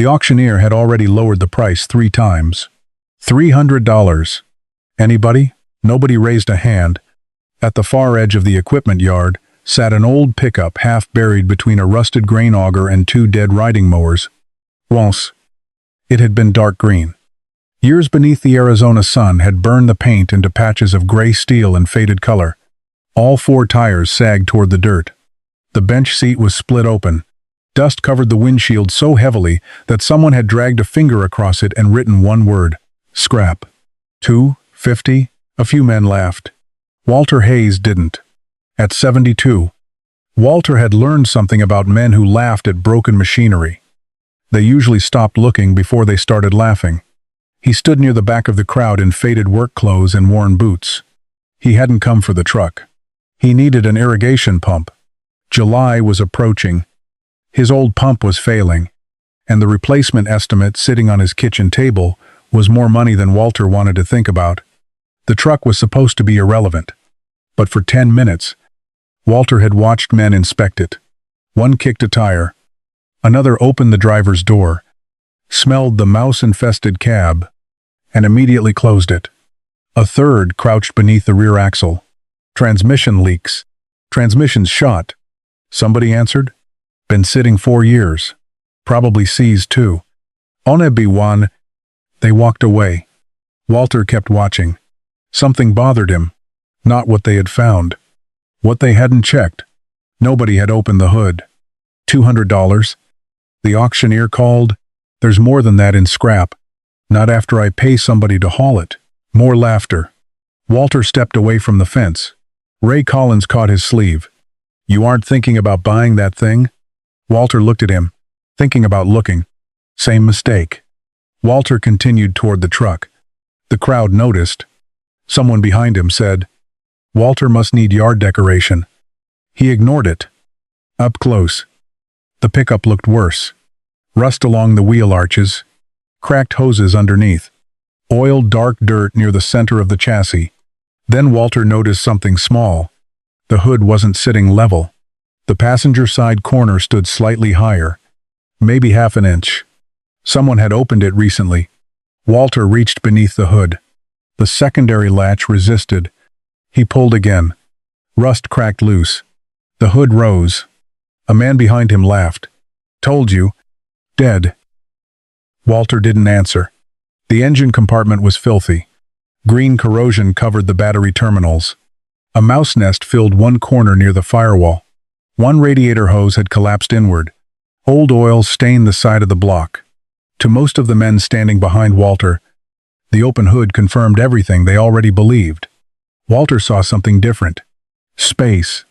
The auctioneer had already lowered the price 3 times. $300. Anybody? Nobody raised a hand. At the far edge of the equipment yard sat an old pickup half buried between a rusted grain auger and 2 dead riding mowers. Once, it had been dark green. Years beneath the Arizona sun had burned the paint into patches of gray steel and faded color. All 4 tires sagged toward the dirt. The bench seat was split open. Dust covered the windshield so heavily that someone had dragged a finger across it and written one word: scrap. $2.50? A few men laughed. Walter Hayes didn't. At 72, Walter had learned something about men who laughed at broken machinery. They usually stopped looking before they started laughing. He stood near the back of the crowd in faded work clothes and worn boots. He hadn't come for the truck. He needed an irrigation pump. July was approaching. His old pump was failing, and the replacement estimate sitting on his kitchen table was more money than Walter wanted to think about. The truck was supposed to be irrelevant, but for 10 minutes, Walter had watched men inspect it. One kicked a tire. Another opened the driver's door, smelled the mouse-infested cab, and immediately closed it. A third crouched beneath the rear axle. Transmission leaks. Transmission's shot. Somebody answered. Been sitting 4 years. Probably seized too. Onebiwan. They walked away. Walter kept watching. Something bothered him. Not what they had found. What they hadn't checked. Nobody had opened the hood. $200. The auctioneer called. There's more than that in scrap. Not after I pay somebody to haul it. More laughter. Walter stepped away from the fence. Ray Collins caught his sleeve. You aren't thinking about buying that thing? Walter looked at him, thinking about looking. Same mistake. Walter continued toward the truck. The crowd noticed. Someone behind him said, Walter must need yard decoration. He ignored it. Up close. The pickup looked worse. Rust along the wheel arches. Cracked hoses underneath. Oiled dark dirt near the center of the chassis. Then Walter noticed something small. The hood wasn't sitting level. The passenger side corner stood slightly higher. Maybe half an inch. Someone had opened it recently. Walter reached beneath the hood. The secondary latch resisted. He pulled again. Rust cracked loose. The hood rose. A man behind him laughed. Told you. Dead. Walter didn't answer. The engine compartment was filthy. Green corrosion covered the battery terminals. A mouse nest filled one corner near the firewall. One radiator hose had collapsed inward. Old oil stained the side of the block. To most of the men standing behind Walter, the open hood confirmed everything they already believed. Walter saw something different. Space.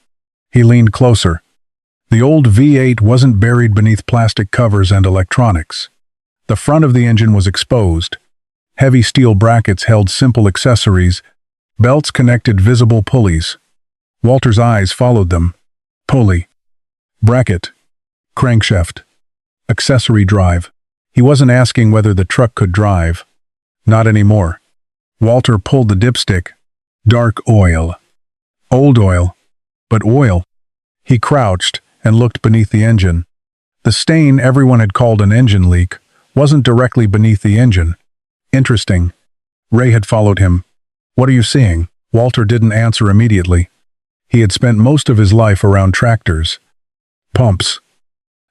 He leaned closer. The old V8 wasn't buried beneath plastic covers and electronics. The front of the engine was exposed. Heavy steel brackets held simple accessories. Belts connected visible pulleys. Walter's eyes followed them. Pulley. Bracket. Crankshaft. Accessory drive. He wasn't asking whether the truck could drive. Not anymore. Walter pulled the dipstick. Dark oil. Old oil. But oil. He crouched and looked beneath the engine. The stain everyone had called an engine leak wasn't directly beneath the engine. Interesting. Ray had followed him. What are you seeing? Walter didn't answer immediately. He had spent most of his life around tractors. Pumps.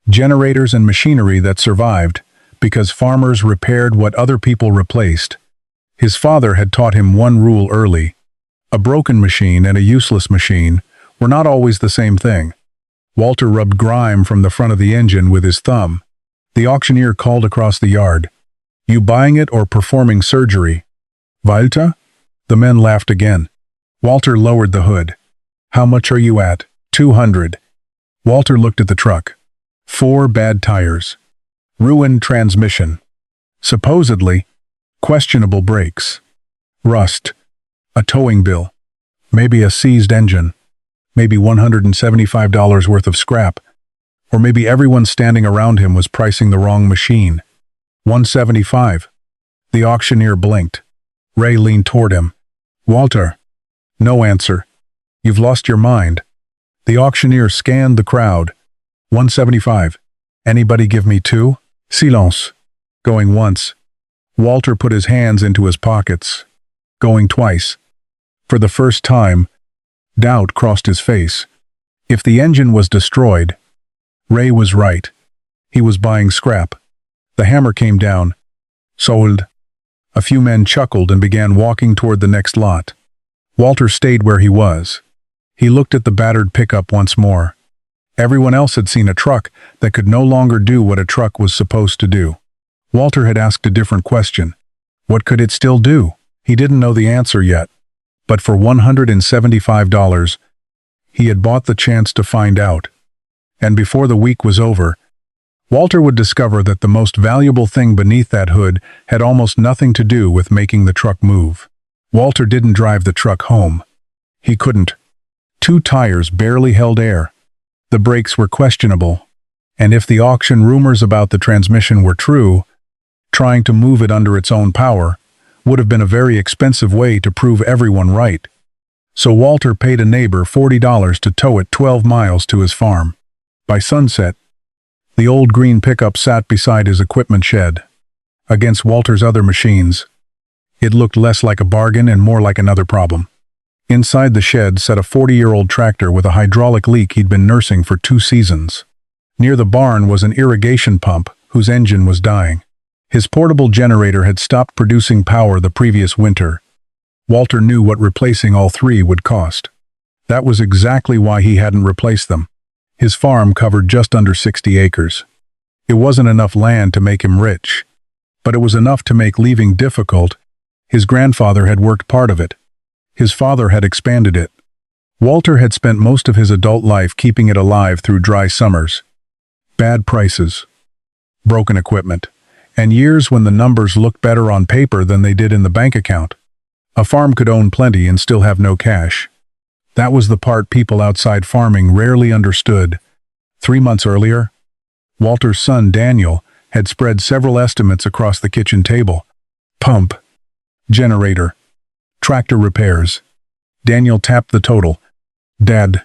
Generators and machinery that survived because farmers repaired what other people replaced. His father had taught him one rule early. A broken machine and a useless machine were not always the same thing. Walter rubbed grime from the front of the engine with his thumb. The auctioneer called across the yard. You buying it or performing surgery? Walter? The men laughed again. Walter lowered the hood. How much are you at? 200. Walter looked at the truck. 4 bad tires. Ruined transmission. Supposedly, questionable brakes. Rust. A towing bill. Maybe a seized engine. Maybe $175 worth of scrap. Or maybe everyone standing around him was pricing the wrong machine. 175. The auctioneer blinked. Ray leaned toward him. Walter. No answer. You've lost your mind. The auctioneer scanned the crowd. 175. Anybody give me 2? Silence. Going once. Walter put his hands into his pockets. Going twice. For the first time, doubt crossed his face. If the engine was destroyed, Ray was right. He was buying scrap. The hammer came down. Sold. A few men chuckled and began walking toward the next lot. Walter stayed where he was. He looked at the battered pickup once more. Everyone else had seen a truck that could no longer do what a truck was supposed to do. Walter had asked a different question. What could it still do? He didn't know the answer yet. But for $175, he had bought the chance to find out. And before the week was over, Walter would discover that the most valuable thing beneath that hood had almost nothing to do with making the truck move. Walter didn't drive the truck home. He couldn't. 2 tires barely held air. The brakes were questionable. And if the auction rumors about the transmission were true, trying to move it under its own power would have been a very expensive way to prove everyone right. So Walter paid a neighbor $40 to tow it 12 miles to his farm. By sunset, the old green pickup sat beside his equipment shed. Against Walter's other machines, it looked less like a bargain and more like another problem. Inside the shed sat a 40-year-old tractor with a hydraulic leak he'd been nursing for 2 seasons. Near the barn was an irrigation pump whose engine was dying. His portable generator had stopped producing power the previous winter. Walter knew what replacing all 3 would cost. That was exactly why he hadn't replaced them. His farm covered just under 60 acres. It wasn't enough land to make him rich, but it was enough to make leaving difficult. His grandfather had worked part of it. His father had expanded it. Walter had spent most of his adult life keeping it alive through dry summers, bad prices, broken equipment, and years when the numbers looked better on paper than they did in the bank account. A farm could own plenty and still have no cash. That was the part people outside farming rarely understood. 3 months earlier, Walter's son Daniel had spread several estimates across the kitchen table. Pump, generator, tractor repairs. Daniel tapped the total. Dad,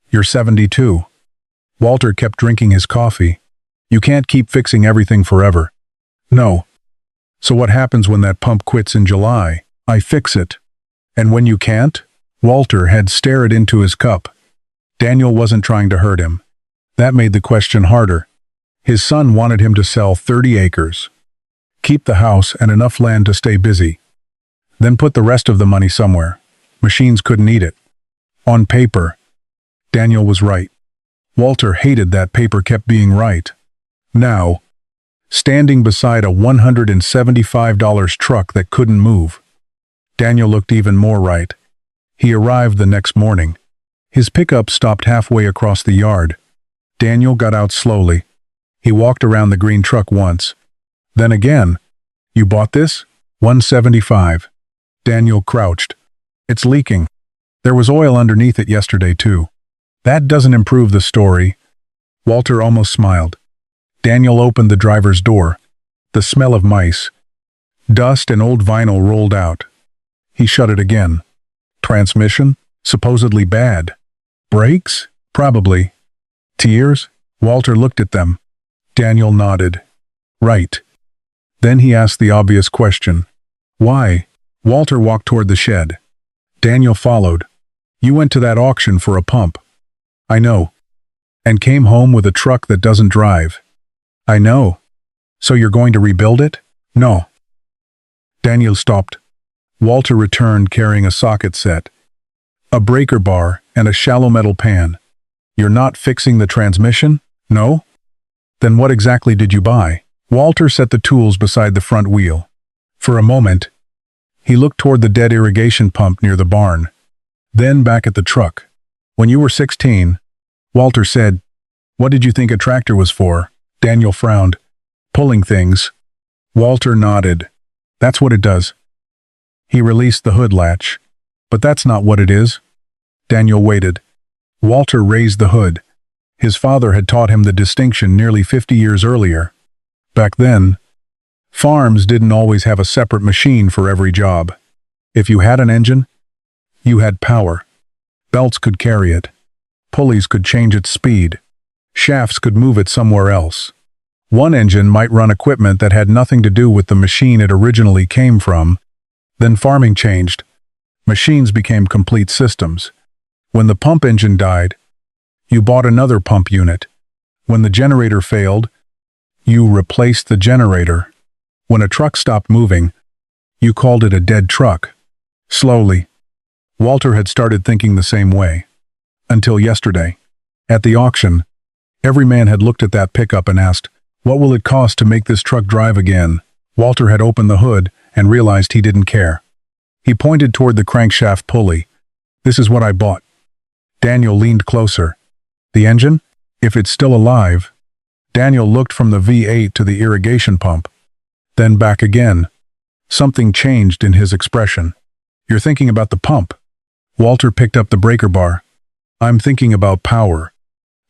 you're 72. Walter kept drinking his coffee. You can't keep fixing everything forever. No. So what happens when that pump quits in July? I fix it. And when you can't? Walter had stared into his cup. Daniel wasn't trying to hurt him. That made the question harder. His son wanted him to sell 30 acres. Keep the house and enough land to stay busy. Then put the rest of the money somewhere. Machines couldn't eat it. On paper, Daniel was right. Walter hated that paper kept being right. Now, standing beside a $175 truck that couldn't move, Daniel looked even more right. He arrived the next morning. His pickup stopped halfway across the yard. Daniel got out slowly. He walked around the green truck once. Then again. You bought this? $175. Daniel crouched. It's leaking. There was oil underneath it yesterday, too. That doesn't improve the story. Walter almost smiled. Daniel opened the driver's door. The smell of mice, dust, and old vinyl rolled out. He shut it again. Transmission? Supposedly bad. Brakes? Probably. Tears? Walter looked at them. Daniel nodded. Right. Then he asked the obvious question. Why? Walter walked toward the shed. Daniel followed. You went to that auction for a pump. I know. And came home with a truck that doesn't drive. I know. So you're going to rebuild it? No. Daniel stopped. Walter returned carrying a socket set, a breaker bar, and a shallow metal pan. You're not fixing the transmission? No? Then what exactly did you buy? Walter set the tools beside the front wheel. For a moment, he looked toward the dead irrigation pump near the barn. Then back at the truck. When you were 16, Walter said, what did you think a tractor was for? Daniel frowned. Pulling things. Walter nodded. That's what it does. He released the hood latch. But that's not what it is. Daniel waited. Walter raised the hood. His father had taught him the distinction nearly 50 years earlier. Back then, farms didn't always have a separate machine for every job. If you had an engine, you had power. Belts could carry it. Pulleys could change its speed. Shafts could move it somewhere else. One engine might run equipment that had nothing to do with the machine it originally came from. Then farming changed. Machines became complete systems. When the pump engine died, you bought another pump unit. When the generator failed, you replaced the generator. When a truck stopped moving, you called it a dead truck. Slowly, Walter had started thinking the same way. Until yesterday. At the auction, every man had looked at that pickup and asked, "What will it cost to make this truck drive again?" Walter had opened the hood and realized he didn't care. He pointed toward the crankshaft pulley. "This is what I bought." Daniel leaned closer. "The engine? If it's still alive." Daniel looked from the V8 to the irrigation pump, then back again. Something changed in his expression. "You're thinking about the pump." Walter picked up the breaker bar. "I'm thinking about power."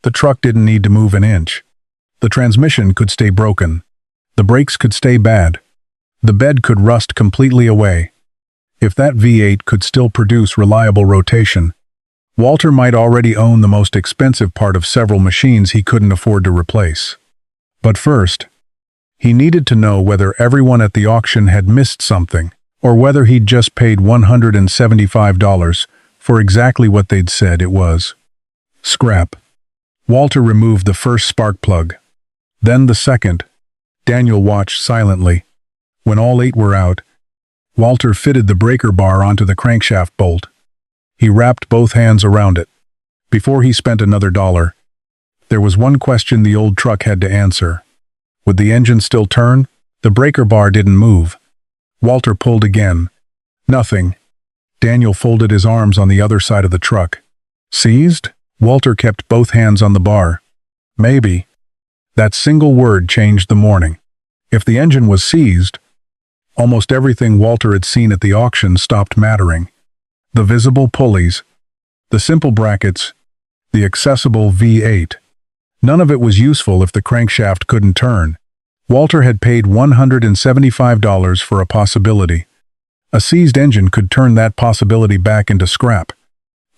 The truck didn't need to move an inch. The transmission could stay broken. The brakes could stay bad. The bed could rust completely away. If that V8 could still produce reliable rotation, Walter might already own the most expensive part of several machines he couldn't afford to replace. But first, he needed to know whether everyone at the auction had missed something, or whether he'd just paid $175 for exactly what they'd said it was. Scrap. Walter removed the first spark plug. Then the second. Daniel watched silently. When all 8 were out, Walter fitted the breaker bar onto the crankshaft bolt. He wrapped both hands around it. Before he spent another $1, there was one question the old truck had to answer. Would the engine still turn? The breaker bar didn't move. Walter pulled again. Nothing. Daniel folded his arms on the other side of the truck. Seized? Walter kept both hands on the bar. Maybe. That single word changed the morning. If the engine was seized, almost everything Walter had seen at the auction stopped mattering. The visible pulleys, the simple brackets, the accessible V8. None of it was useful if the crankshaft couldn't turn. Walter had paid $175 for a possibility. A seized engine could turn that possibility back into scrap.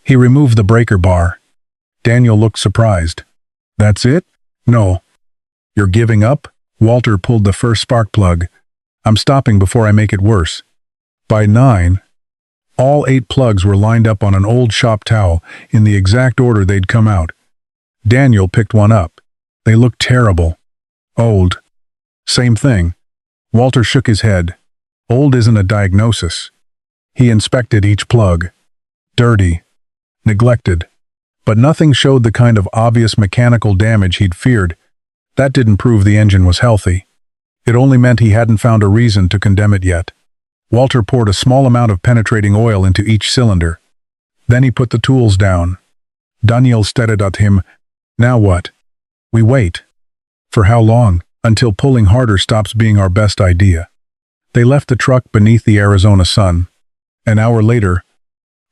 He removed the breaker bar. Daniel looked surprised. "That's it?" "No." "You're giving up?" Walter pulled the first spark plug. "I'm stopping before I make it worse." By 9, all 8 plugs were lined up on an old shop towel in the exact order they'd come out. Daniel picked one up. They looked terrible. Old. Same thing. Walter shook his head. Old isn't a diagnosis. He inspected each plug. Dirty. Neglected. But nothing showed the kind of obvious mechanical damage he'd feared. That didn't prove the engine was healthy. It only meant he hadn't found a reason to condemn it yet. Walter poured a small amount of penetrating oil into each cylinder. Then he put the tools down. Daniel stared at him. "Now what?" "We wait." "For how long?" "Until pulling harder stops being our best idea." They left the truck beneath the Arizona sun. An hour later,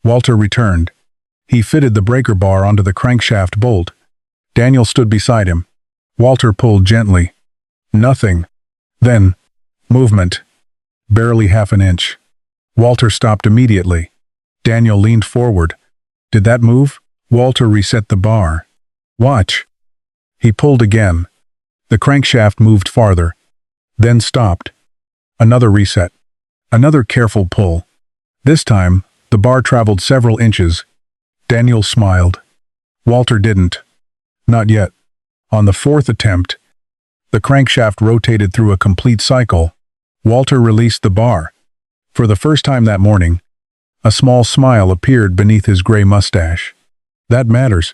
Walter returned. He fitted the breaker bar onto the crankshaft bolt. Daniel stood beside him. Walter pulled gently. Nothing. Then, movement. Barely half an inch. Walter stopped immediately. Daniel leaned forward. "Did that move?" Walter reset the bar. "Watch." He pulled again. The crankshaft moved farther, then stopped. Another reset. Another careful pull. This time, the bar traveled several inches. Daniel smiled. Walter didn't. Not yet. On the 4th attempt, the crankshaft rotated through a complete cycle. Walter released the bar. For the first time that morning, a small smile appeared beneath his gray mustache. "That matters."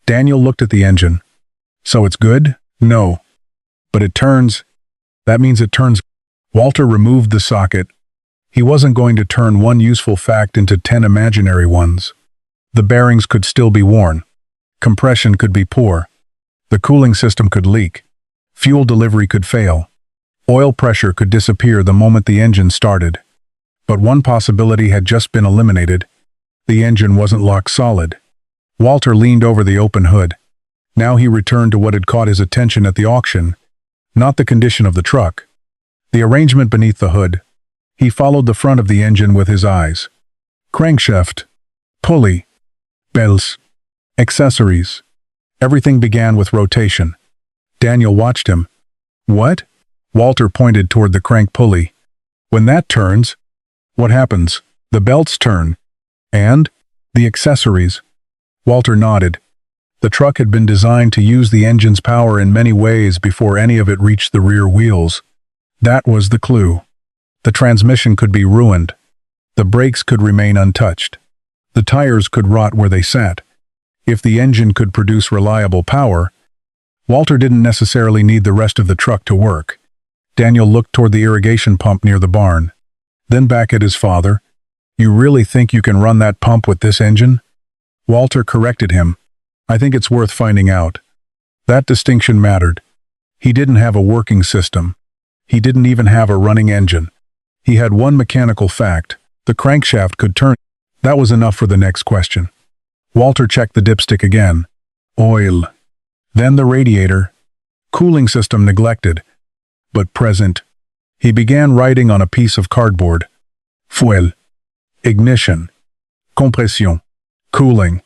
Daniel looked at the engine. "So it's good?" "No. But it turns. That means it turns." Walter removed the socket. He wasn't going to turn one useful fact into 10 imaginary ones. The bearings could still be worn. Compression could be poor. The cooling system could leak. Fuel delivery could fail. Oil pressure could disappear the moment the engine started. But one possibility had just been eliminated. The engine wasn't locked solid. Walter leaned over the open hood. Now he returned to what had caught his attention at the auction, not the condition of the truck. The arrangement beneath the hood. He followed the front of the engine with his eyes. Crankshaft, pulley, bells, accessories. Everything began with rotation. Daniel watched him. What? Walter pointed toward the crank pulley. When that turns, what happens? The belts turn. And? The accessories. Walter nodded. The truck had been designed to use the engine's power in many ways before any of it reached the rear wheels. That was the clue. The transmission could be ruined. The brakes could remain untouched. The tires could rot where they sat. If the engine could produce reliable power, Walter didn't necessarily need the rest of the truck to work. Daniel looked toward the irrigation pump near the barn. Then back at his father. You really think you can run that pump with this engine? Walter corrected him. I think it's worth finding out. That distinction mattered. He didn't have a working system. He didn't even have a running engine. He had one mechanical fact. The crankshaft could turn. That was enough for the next question. Walter checked the dipstick again. Oil. Then the radiator. Cooling system neglected, but present. He began writing on a piece of cardboard. Fuel. Ignition. Compression. Cooling.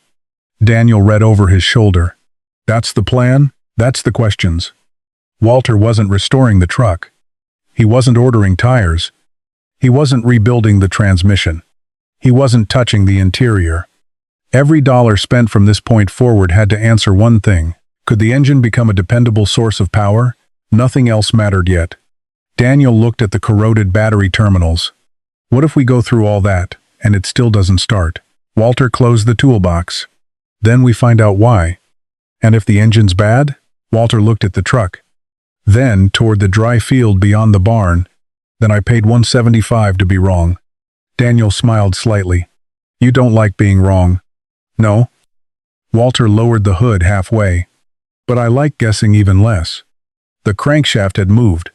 Daniel read over his shoulder. That's the plan? That's the questions. Walter wasn't restoring the truck. He wasn't ordering tires. He wasn't rebuilding the transmission. He wasn't touching the interior. Every dollar spent from this point forward had to answer one thing. Could the engine become a dependable source of power? Nothing else mattered yet. Daniel looked at the corroded battery terminals. What if we go through all that, and it still doesn't start? Walter closed the toolbox. Then we find out why. And if the engine's bad? Walter looked at the truck. Then toward the dry field beyond the barn. Then I paid $175 to be wrong. Daniel smiled slightly. You don't like being wrong. No. Walter lowered the hood halfway. But I like guessing even less. The crankshaft had moved.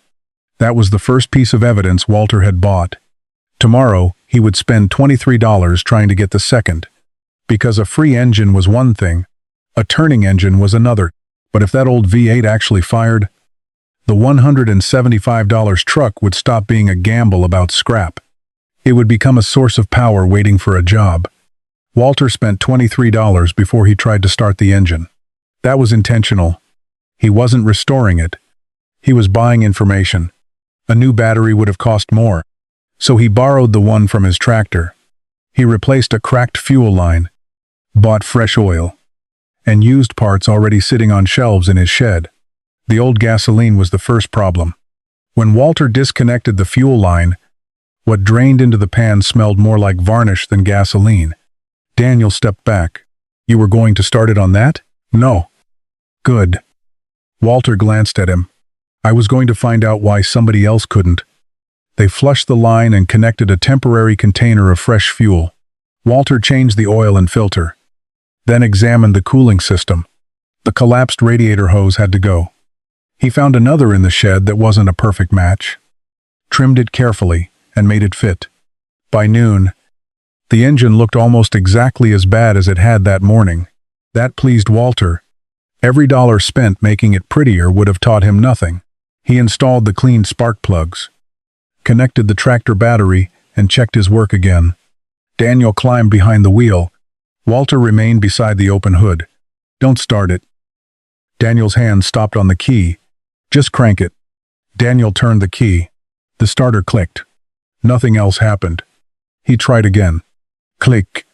That was the first piece of evidence Walter had bought. Tomorrow, he would spend $23 trying to get the second. Because a free engine was one thing, a turning engine was another. But if that old V8 actually fired, the $175 truck would stop being a gamble about scrap. It would become a source of power waiting for a job. Walter spent $23 before he tried to start the engine. That was intentional. He wasn't restoring it. He was buying information. A new battery would have cost more. So he borrowed the one from his tractor. He replaced a cracked fuel line, bought fresh oil, and used parts already sitting on shelves in his shed. The old gasoline was the first problem. When Walter disconnected the fuel line, what drained into the pan smelled more like varnish than gasoline. Daniel stepped back. You were going to start it on that? No. Good. Walter glanced at him. I was going to find out why somebody else couldn't. They flushed the line and connected a temporary container of fresh fuel. Walter changed the oil and filter, then examined the cooling system. The collapsed radiator hose had to go. He found another in the shed that wasn't a perfect match, trimmed it carefully, and made it fit. By noon, the engine looked almost exactly as bad as it had that morning. That pleased Walter. Every dollar spent making it prettier would have taught him nothing. He installed the clean spark plugs, connected the tractor battery, and checked his work again. Daniel climbed behind the wheel. Walter remained beside the open hood. Don't start it. Daniel's hand stopped on the key. Just crank it. Daniel turned the key. The starter clicked. Nothing else happened. He tried again. Click.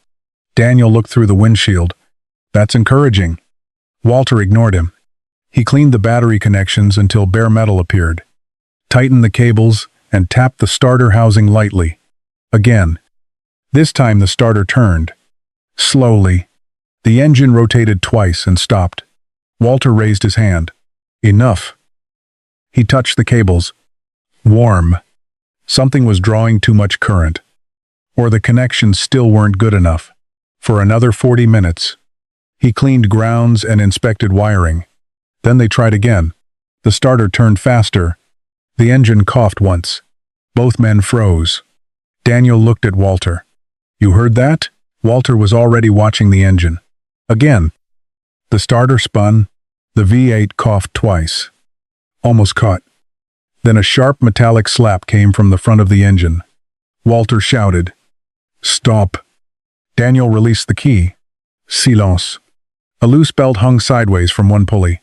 Daniel looked through the windshield. That's encouraging. Walter ignored him. He cleaned the battery connections until bare metal appeared, tightened the cables, and tapped the starter housing lightly. Again. This time the starter turned. Slowly. The engine rotated twice and stopped. Walter raised his hand. Enough. He touched the cables. Warm. Something was drawing too much current. Or the connections still weren't good enough. For another 40 minutes. He cleaned grounds and inspected wiring. Then they tried again. The starter turned faster. The engine coughed once. Both men froze. Daniel looked at Walter. You heard that? Walter was already watching the engine. Again. The starter spun. The V8 coughed twice. Almost caught. Then a sharp metallic slap came from the front of the engine. Walter shouted. Stop. Daniel released the key. Silence. A loose belt hung sideways from one pulley.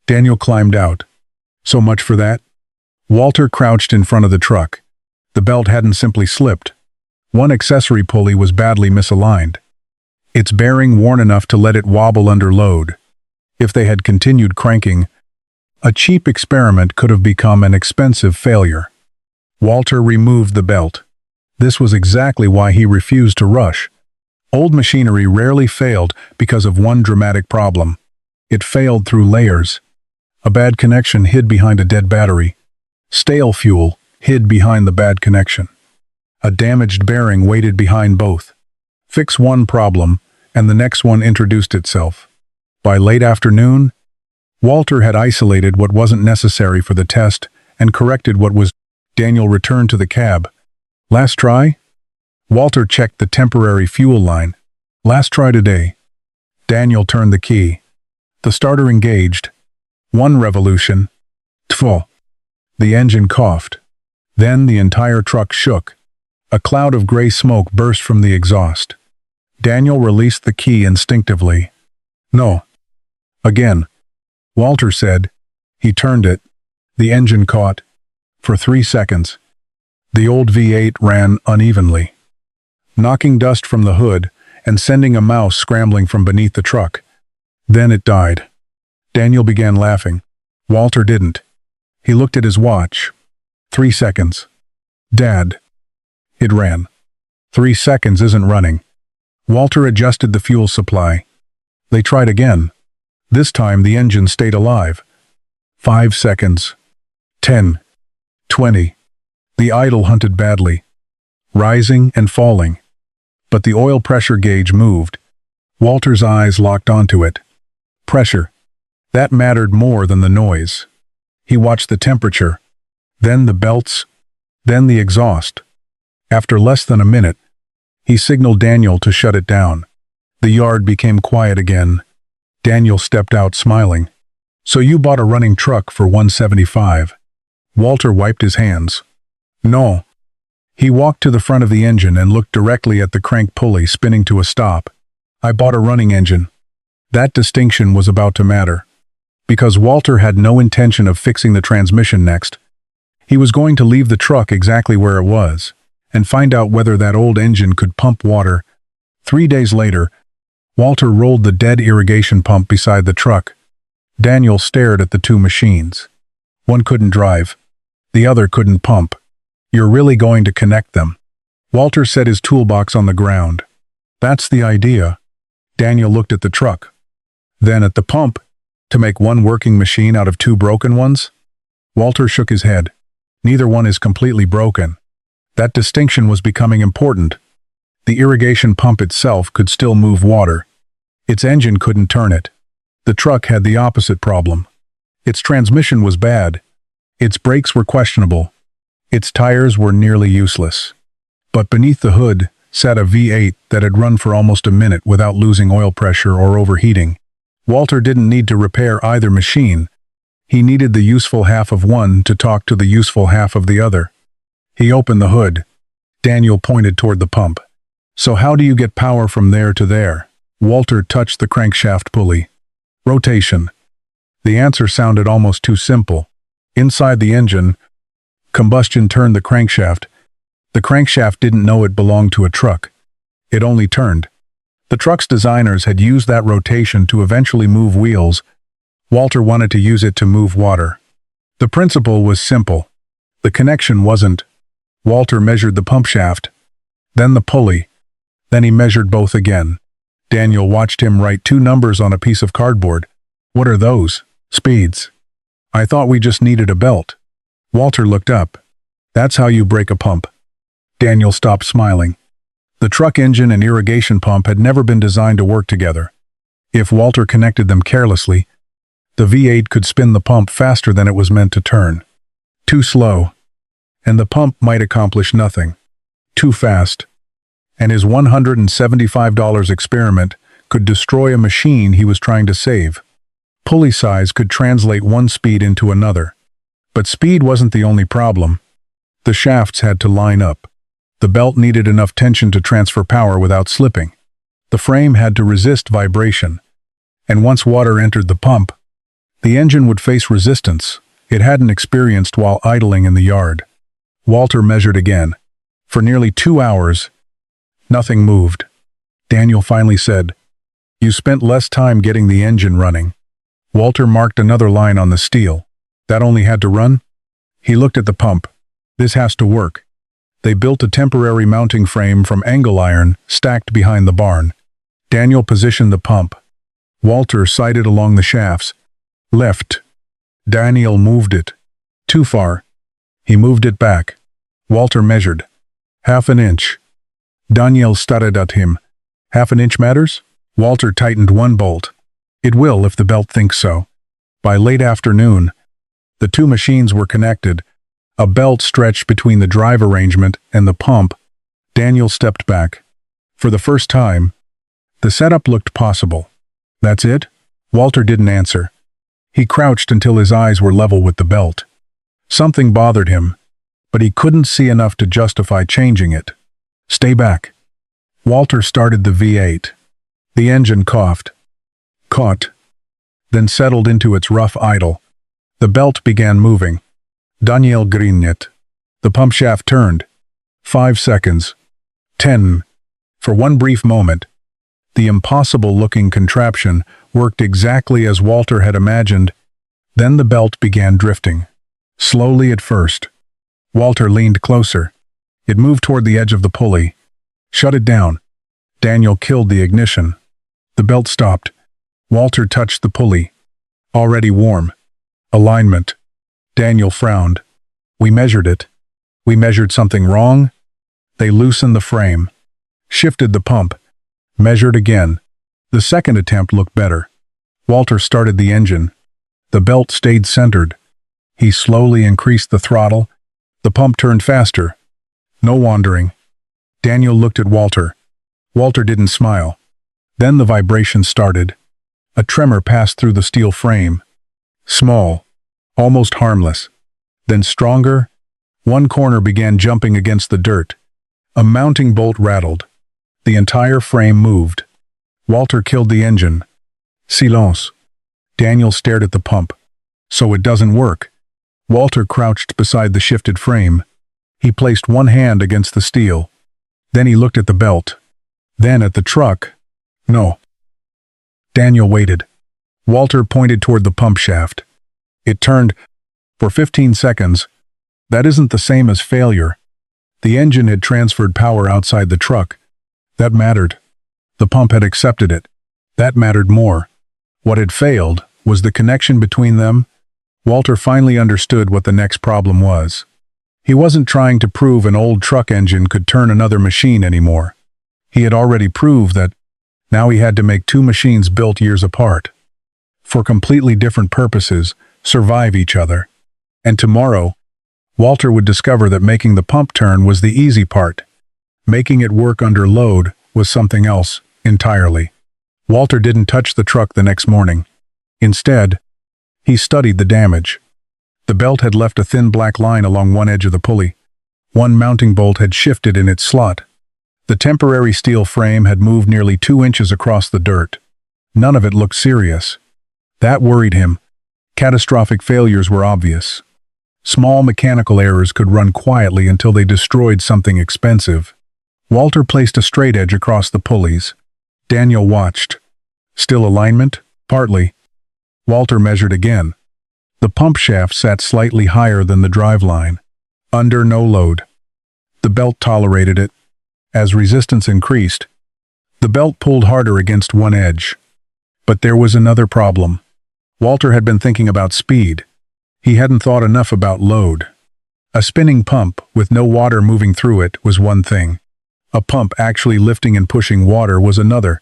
Daniel climbed out. So much for that. Walter crouched in front of the truck. The belt hadn't simply slipped. One accessory pulley was badly misaligned, its bearing worn enough to let it wobble under load. If they had continued cranking, a cheap experiment could have become an expensive failure. Walter removed the belt. This was exactly why he refused to rush. Old machinery rarely failed because of one dramatic problem. It failed through layers. A bad connection hid behind a dead battery. Stale fuel hid behind the bad connection. A damaged bearing waited behind both. Fix one problem, and the next one introduced itself. By late afternoon, Walter had isolated what wasn't necessary for the test and corrected what was. Daniel returned to the cab. Last try? Walter checked the temporary fuel line. Last try today. Daniel turned the key. The starter engaged. One revolution. Tfo. The engine coughed. Then the entire truck shook. A cloud of gray smoke burst from the exhaust. Daniel released the key instinctively. No. Again. Walter said. He turned it. The engine caught. For 3 seconds. The old V8 ran unevenly, knocking dust from the hood and sending a mouse scrambling from beneath the truck. Then it died. Daniel began laughing. Walter didn't. He looked at his watch. 3 seconds. Dad. It ran. 3 seconds isn't running. Walter adjusted the fuel supply. They tried again. This time the engine stayed alive. 5 seconds. 10. 20. The idle hunted badly, rising and falling. But the oil pressure gauge moved. Walter's eyes locked onto it. Pressure. That mattered more than the noise. He watched the temperature, then the belts, then the exhaust. After less than a minute, he signaled Daniel to shut it down. The yard became quiet again. Daniel stepped out smiling. So you bought a running truck for $175. Walter wiped his hands. No. He walked to the front of the engine and looked directly at the crank pulley spinning to a stop. I bought a running engine. That distinction was about to matter. Because Walter had no intention of fixing the transmission next. He was going to leave the truck exactly where it was, and find out whether that old engine could pump water. 3 days later, Walter rolled the dead irrigation pump beside the truck. Daniel stared at the two machines. One couldn't drive. The other couldn't pump. You're really going to connect them? Walter set his toolbox on the ground. That's the idea. Daniel looked at the truck. Then at the pump, to make one working machine out of two broken ones? Walter shook his head. Neither one is completely broken. That distinction was becoming important. The irrigation pump itself could still move water. Its engine couldn't turn it. The truck had the opposite problem. Its transmission was bad. Its brakes were questionable. Its tires were nearly useless. But beneath the hood sat a V8 that had run for almost a minute without losing oil pressure or overheating. Walter didn't need to repair either machine. He needed the useful half of one to talk to the useful half of the other. He opened the hood. Daniel pointed toward the pump. So how do you get power from there to there? Walter touched the crankshaft pulley. Rotation. The answer sounded almost too simple. Inside the engine, combustion turned the crankshaft. The crankshaft didn't know it belonged to a truck. It only turned. The truck's designers had used that rotation to eventually move wheels. Walter wanted to use it to move water. The principle was simple. The connection wasn't. Walter measured the pump shaft, then the pulley. Then he measured both again. Daniel watched him write 2 numbers on a piece of cardboard. What are those? Speeds. I thought we just needed a belt. Walter looked up. That's how you break a pump. Daniel stopped smiling. The truck engine and irrigation pump had never been designed to work together. If Walter connected them carelessly, the V8 could spin the pump faster than it was meant to turn. Too slow, and the pump might accomplish nothing. Too fast, and his $175 experiment could destroy a machine he was trying to save. Pulley size could translate one speed into another. But speed wasn't the only problem. The shafts had to line up. The belt needed enough tension to transfer power without slipping. The frame had to resist vibration. And once water entered the pump, the engine would face resistance, It hadn't experienced while idling in the yard. Walter measured again. For nearly 2 hours, nothing moved. Daniel finally said, "You spent less time getting the engine running." Walter marked another line on the steel. "That only had to run?" He looked at the pump. "This has to work." They built a temporary mounting frame from angle iron stacked behind the barn. Daniel positioned the pump. Walter sighted along the shafts. Left. Daniel moved it. Too far. He moved it back. Walter measured. 1/2 inch. Daniel stared at him. 1/2 inch matters? Walter tightened one bolt. It will if the belt thinks so. By late afternoon, the two machines were connected. A belt stretched between the drive arrangement and the pump. Daniel stepped back. For the first time, the setup looked possible. "That's it?" Walter didn't answer. He crouched until his eyes were level with the belt. Something bothered him, but he couldn't see enough to justify changing it. "Stay back." Walter started the V8. The engine caught, then settled into its rough idle. The belt began moving. Daniel grinned. The pump shaft turned. 5 seconds. 10. For one brief moment, the impossible-looking contraption worked exactly as Walter had imagined. Then the belt began drifting. Slowly at first. Walter leaned closer. It moved toward the edge of the pulley. "Shut it down." Daniel killed the ignition. The belt stopped. Walter touched the pulley. Already warm. Alignment. Daniel frowned. "We measured it." "We measured something wrong?" They loosened the frame. Shifted the pump. Measured again. The second attempt looked better. Walter started the engine. The belt stayed centered. He slowly increased the throttle. The pump turned faster. No wandering. Daniel looked at Walter. Walter didn't smile. Then the vibration started. A tremor passed through the steel frame. Small. Almost harmless. Then stronger. One corner began jumping against the dirt. A mounting bolt rattled. The entire frame moved. Walter killed the engine. Silence. Daniel stared at the pump. "So it doesn't work." Walter crouched beside the shifted frame. He placed one hand against the steel. Then he looked at the belt. Then at the truck. "No." Daniel waited. Walter pointed toward the pump shaft. It turned. For 15 seconds. That isn't the same as failure. The engine had transferred power outside the truck. That mattered. The pump had accepted it. That mattered more. What had failed was the connection between them. Walter finally understood what the next problem was. He wasn't trying to prove an old truck engine could turn another machine anymore. He had already proved that. Now he had to make two machines built years apart. For completely different purposes, survive each other. And tomorrow, Walter would discover that making the pump turn was the easy part. Making it work under load was something else, entirely. Walter didn't touch the truck the next morning. Instead, he studied the damage. The belt had left a thin black line along one edge of the pulley. One mounting bolt had shifted in its slot. The temporary steel frame had moved nearly 2 inches across the dirt. None of it looked serious. That worried him. Catastrophic failures were obvious. Small mechanical errors could run quietly until they destroyed something expensive. Walter placed a straight edge across the pulleys. Daniel watched. Still alignment? Partly. Walter measured again. The pump shaft sat slightly higher than the drive line. Under no load. The belt tolerated it. As resistance increased, the belt pulled harder against one edge. But there was another problem. Walter had been thinking about speed. He hadn't thought enough about load. A spinning pump with no water moving through it was one thing. A pump actually lifting and pushing water was another.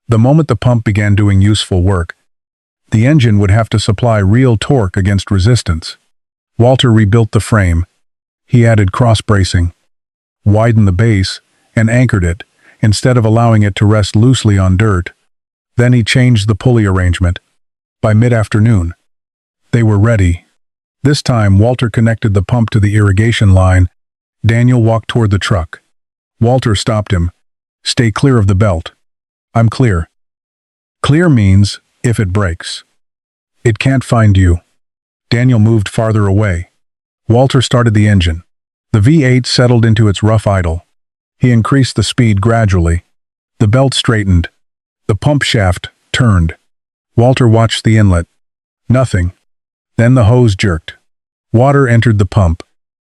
The moment the pump began doing useful work, the engine would have to supply real torque against resistance. Walter rebuilt the frame. He added cross-bracing, widened the base, and anchored it, instead of allowing it to rest loosely on dirt. Then he changed the pulley arrangement. By mid-afternoon, they were ready. This time, Walter connected the pump to the irrigation line. Daniel walked toward the truck. Walter stopped him. "Stay clear of the belt." "I'm clear." "Clear means if it breaks. It can't find you." Daniel moved farther away. Walter started the engine. The V8 settled into its rough idle. He increased the speed gradually. The belt straightened. The pump shaft turned. Walter watched the inlet. Nothing. Then the hose jerked. Water entered the pump.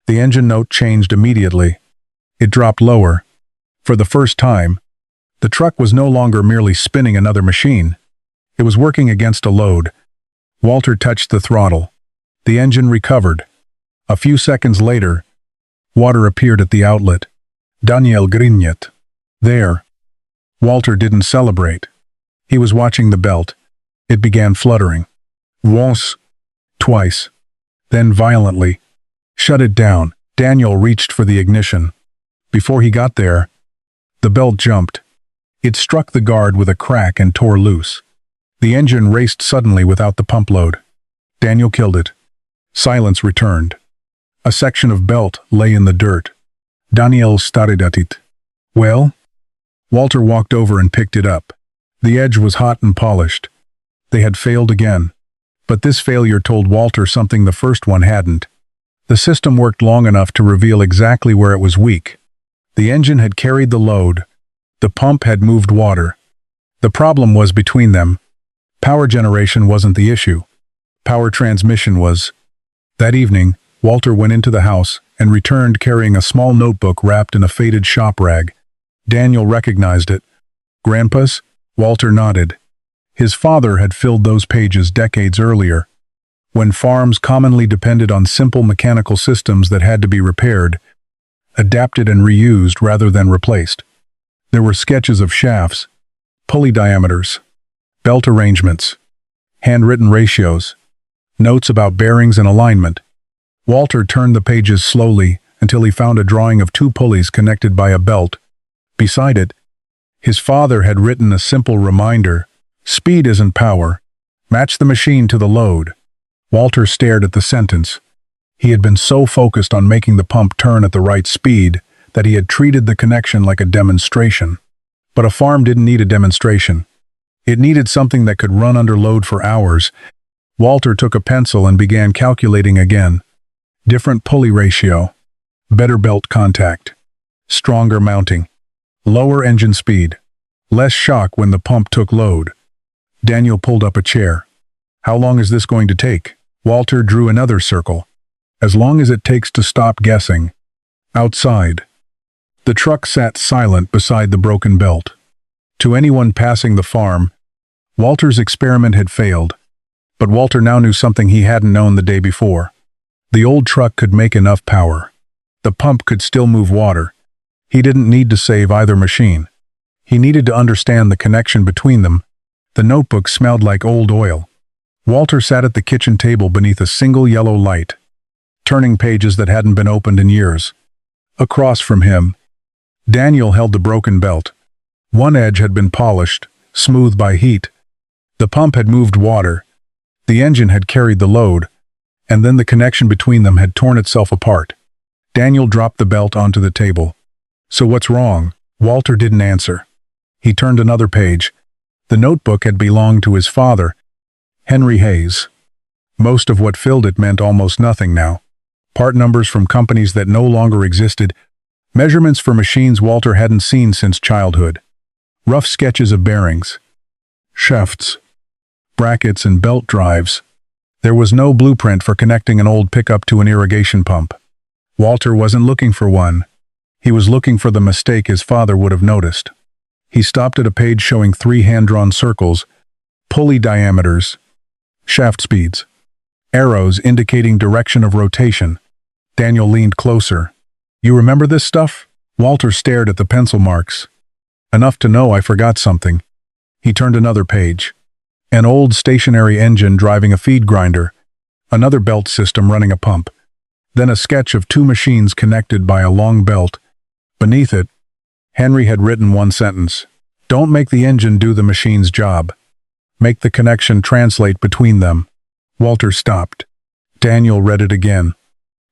The engine note changed immediately. It dropped lower. For the first time, the truck was no longer merely spinning another machine. It was working against a load. Walter touched the throttle. The engine recovered. A few seconds later, water appeared at the outlet. Daniel grigned. There. Walter didn't celebrate. He was watching the belt. It began fluttering. Once. Twice. Then violently. Shut it down. Daniel reached for the ignition. Before he got there, the belt jumped. It struck the guard with a crack and tore loose. The engine raced suddenly without the pump load. Daniel killed it. Silence returned. A section of belt lay in the dirt. Daniel stared at it. Well? Walter walked over and picked it up. The edge was hot and polished. They had failed again. But this failure told Walter something the first one hadn't. The system worked long enough to reveal exactly where it was weak. The engine had carried the load. The pump had moved water. The problem was between them. Power generation wasn't the issue. Power transmission was. That evening, Walter went into the house and returned carrying a small notebook wrapped in a faded shop rag. Daniel recognized it. Grandpa's? Walter nodded. His father had filled those pages decades earlier, when farms commonly depended on simple mechanical systems that had to be repaired, adapted and reused rather than replaced. There were sketches of shafts, pulley diameters, belt arrangements, handwritten ratios, notes about bearings and alignment. Walter turned the pages slowly until he found a drawing of two pulleys connected by a belt. Beside it, his father had written a simple reminder: speed isn't power. Match the machine to the load. Walter stared at the sentence. He had been so focused on making the pump turn at the right speed that he had treated the connection like a demonstration. But a farm didn't need a demonstration. It needed something that could run under load for hours. Walter took a pencil and began calculating again. Different pulley ratio, better belt contact, stronger mounting, lower engine speed, less shock when the pump took load. Daniel pulled up a chair. How long is this going to take? Walter drew another circle. As long as it takes to stop guessing. Outside. The truck sat silent beside the broken belt. To anyone passing the farm, Walter's experiment had failed. But Walter now knew something he hadn't known the day before. The old truck could make enough power. The pump could still move water. He didn't need to save either machine. He needed to understand the connection between them. The notebook smelled like old oil. Walter sat at the kitchen table beneath a single yellow light, turning pages that hadn't been opened in years. Across from him, Daniel held the broken belt. One edge had been polished, smooth by heat. The pump had moved water. The engine had carried the load, and then the connection between them had torn itself apart. Daniel dropped the belt onto the table. So what's wrong? Walter didn't answer. He turned another page. The notebook had belonged to his father, Henry Hayes. Most of what filled it meant almost nothing now. Part numbers from companies that no longer existed, measurements for machines Walter hadn't seen since childhood, rough sketches of bearings, shafts, brackets and belt drives. There was no blueprint for connecting an old pickup to an irrigation pump. Walter wasn't looking for one. He was looking for the mistake his father would have noticed. He stopped at a page showing 3 hand-drawn circles, pulley diameters, shaft speeds, arrows indicating direction of rotation. Daniel leaned closer. You remember this stuff? Walter stared at the pencil marks. Enough to know I forgot something. He turned another page. An old stationary engine driving a feed grinder, another belt system running a pump, then a sketch of 2 machines connected by a long belt. Beneath it, Henry had written one sentence: Don't make the engine do the machine's job. Make the connection translate between them. Walter stopped. Daniel read it again.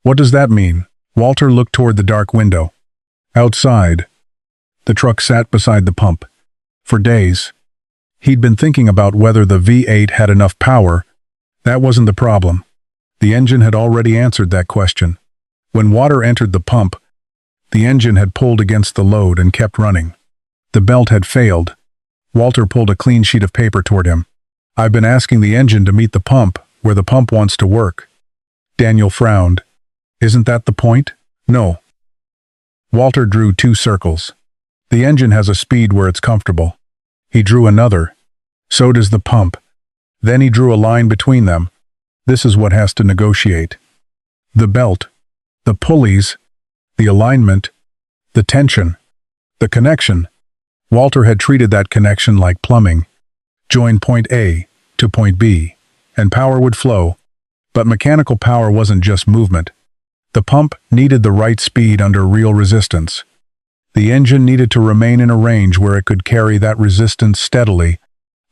What does that mean? Walter looked toward the dark window. Outside, the truck sat beside the pump. For days, he'd been thinking about whether the V8 had enough power. That wasn't the problem. The engine had already answered that question. When water entered the pump, the engine had pulled against the load and kept running. The belt had failed. Walter pulled a clean sheet of paper toward him. "I've been asking the engine to meet the pump where the pump wants to work." Daniel frowned. "Isn't that the point?" "No." Walter drew 2 circles. "The engine has a speed where it's comfortable." He drew another. "So does the pump." Then he drew a line between them. "This is what has to negotiate. The belt, the pulleys, the alignment, the tension, the connection." Walter had treated that connection like plumbing. Join point A to point B, and power would flow. But mechanical power wasn't just movement. The pump needed the right speed under real resistance. The engine needed to remain in a range where it could carry that resistance steadily.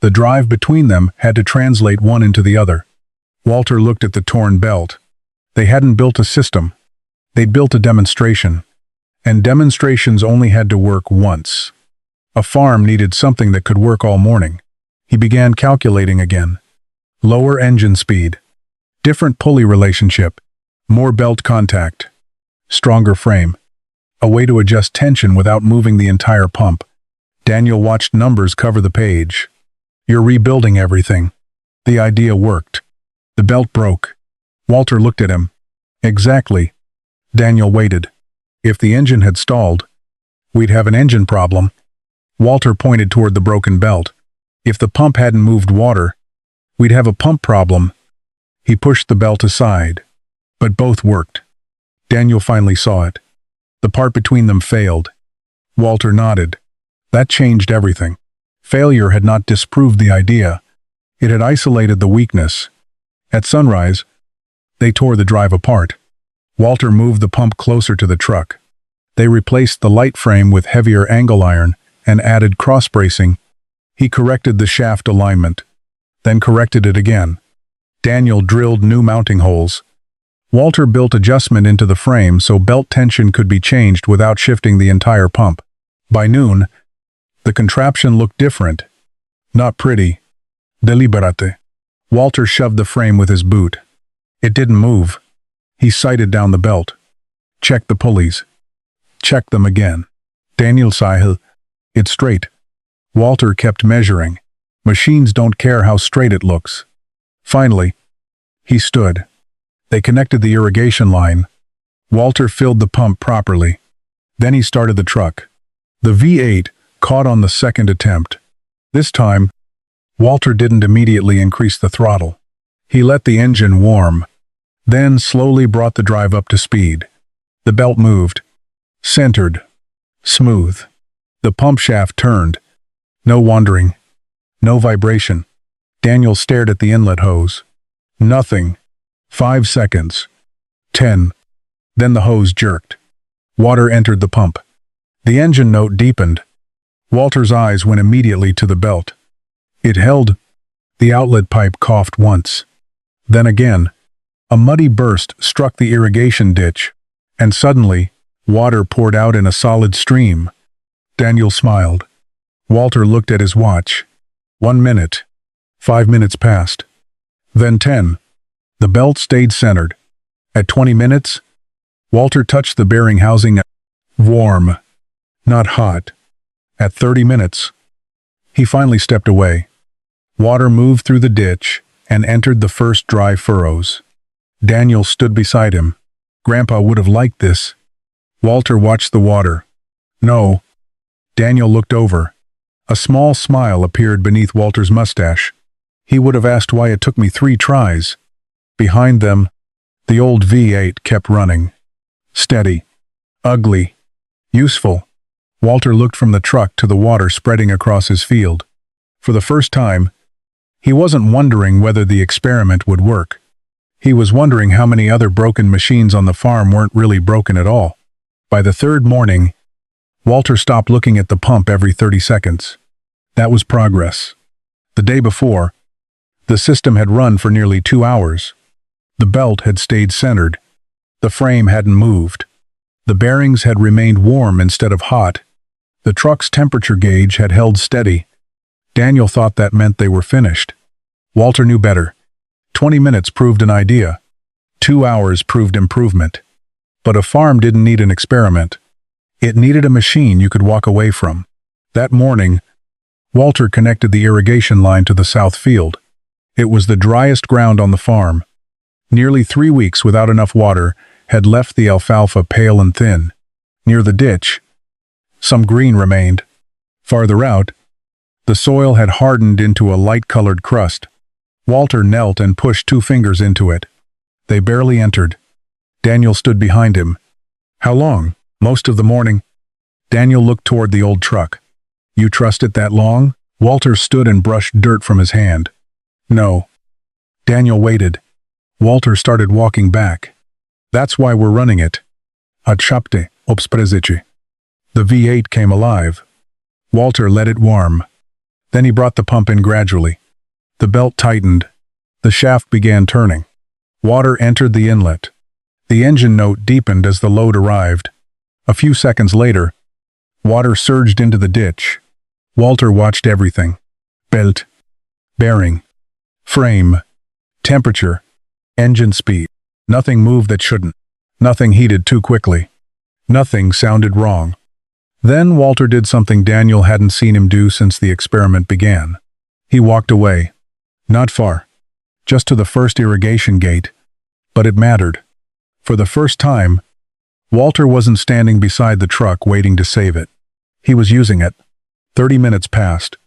The drive between them had to translate one into the other. Walter looked at the torn belt. They hadn't built a system. They'd built a demonstration. And demonstrations only had to work once. A farm needed something that could work all morning. He began calculating again. Lower engine speed. Different pulley relationship. More belt contact. Stronger frame. A way to adjust tension without moving the entire pump. Daniel watched numbers cover the page. "You're rebuilding everything." The idea worked. The belt broke. Walter looked at him. "Exactly." Daniel waited. "If the engine had stalled, we'd have an engine problem." Walter pointed toward the broken belt. "If the pump hadn't moved water, we'd have a pump problem." He pushed the belt aside. But both worked. Daniel finally saw it. The part between them failed. Walter nodded. That changed everything. Failure had not disproved the idea. It had isolated the weakness. At sunrise, they tore the drive apart. Walter moved the pump closer to the truck. They replaced the light frame with heavier angle iron and added cross-bracing. He corrected the shaft alignment, then corrected it again. Daniel drilled new mounting holes. Walter built adjustment into the frame so belt tension could be changed without shifting the entire pump. By noon, the contraption looked different. Not pretty. Deliberate. Walter shoved the frame with his boot. It didn't move. He sighted down the belt. Checked the pulleys. Checked them again. Daniel sighed. "It's straight." Walter kept measuring. Machines don't care how straight it looks. Finally, he stood. They connected the irrigation line. Walter filled the pump properly. Then he started the truck. The V8 caught on the second attempt. This time, Walter didn't immediately increase the throttle. He let the engine warm, then slowly brought the drive up to speed. The belt moved. Centered. Smooth. The pump shaft turned. No wandering. No vibration. Daniel stared at the inlet hose. Nothing. 5 seconds. 10. Then the hose jerked. Water entered the pump. The engine note deepened. Walter's eyes went immediately to the belt. It held. The outlet pipe coughed once. Then again. A muddy burst struck the irrigation ditch, and suddenly, water poured out in a solid stream. Daniel smiled. Walter looked at his watch. 1 minute. 5 minutes passed. Then 10. The belt stayed centered. At 20 minutes, Walter touched the bearing housing. Warm. Not hot. At 30 minutes, he finally stepped away. Water moved through the ditch and entered the first dry furrows. Daniel stood beside him. Grandpa would have liked this. Walter watched the water. No. Daniel looked over. A small smile appeared beneath Walter's mustache. He would have asked why it took me 3 tries. Behind them, the old V8 kept running. Steady. Ugly. Useful. Walter looked from the truck to the water spreading across his field. For the first time, he wasn't wondering whether the experiment would work. He was wondering how many other broken machines on the farm weren't really broken at all. By the 3rd morning, Walter stopped looking at the pump every 30 seconds. That was progress. The day before, the system had run for nearly 2 hours. The belt had stayed centered. The frame hadn't moved. The bearings had remained warm instead of hot. The truck's temperature gauge had held steady. Daniel thought that meant they were finished. Walter knew better. 20 minutes proved an idea. 2 hours proved improvement. But a farm didn't need an experiment. It needed a machine you could walk away from. That morning, Walter connected the irrigation line to the south field. It was the driest ground on the farm. Nearly 3 weeks without enough water had left the alfalfa pale and thin. Near the ditch, some green remained. Farther out, the soil had hardened into a light-colored crust. Walter knelt and pushed 2 fingers into it. They barely entered. Daniel stood behind him. How long? Most of the morning. Daniel looked toward the old truck. You trust it that long? Walter stood and brushed dirt from his hand. No. Daniel waited. Walter started walking back. That's why we're running it. Odszapte, obsprezici. The V8 came alive. Walter let it warm. Then he brought the pump in gradually. The belt tightened. The shaft began turning. Water entered the inlet. The engine note deepened as the load arrived. A few seconds later, water surged into the ditch. Walter watched everything. Belt, bearing, frame, temperature, engine speed. Nothing moved that shouldn't. Nothing heated too quickly. Nothing sounded wrong. Then Walter did something Daniel hadn't seen him do since the experiment began. He walked away. Not far. Just to the first irrigation gate. But it mattered. For the first time, Walter wasn't standing beside the truck waiting to save it. He was using it. 30 minutes passed.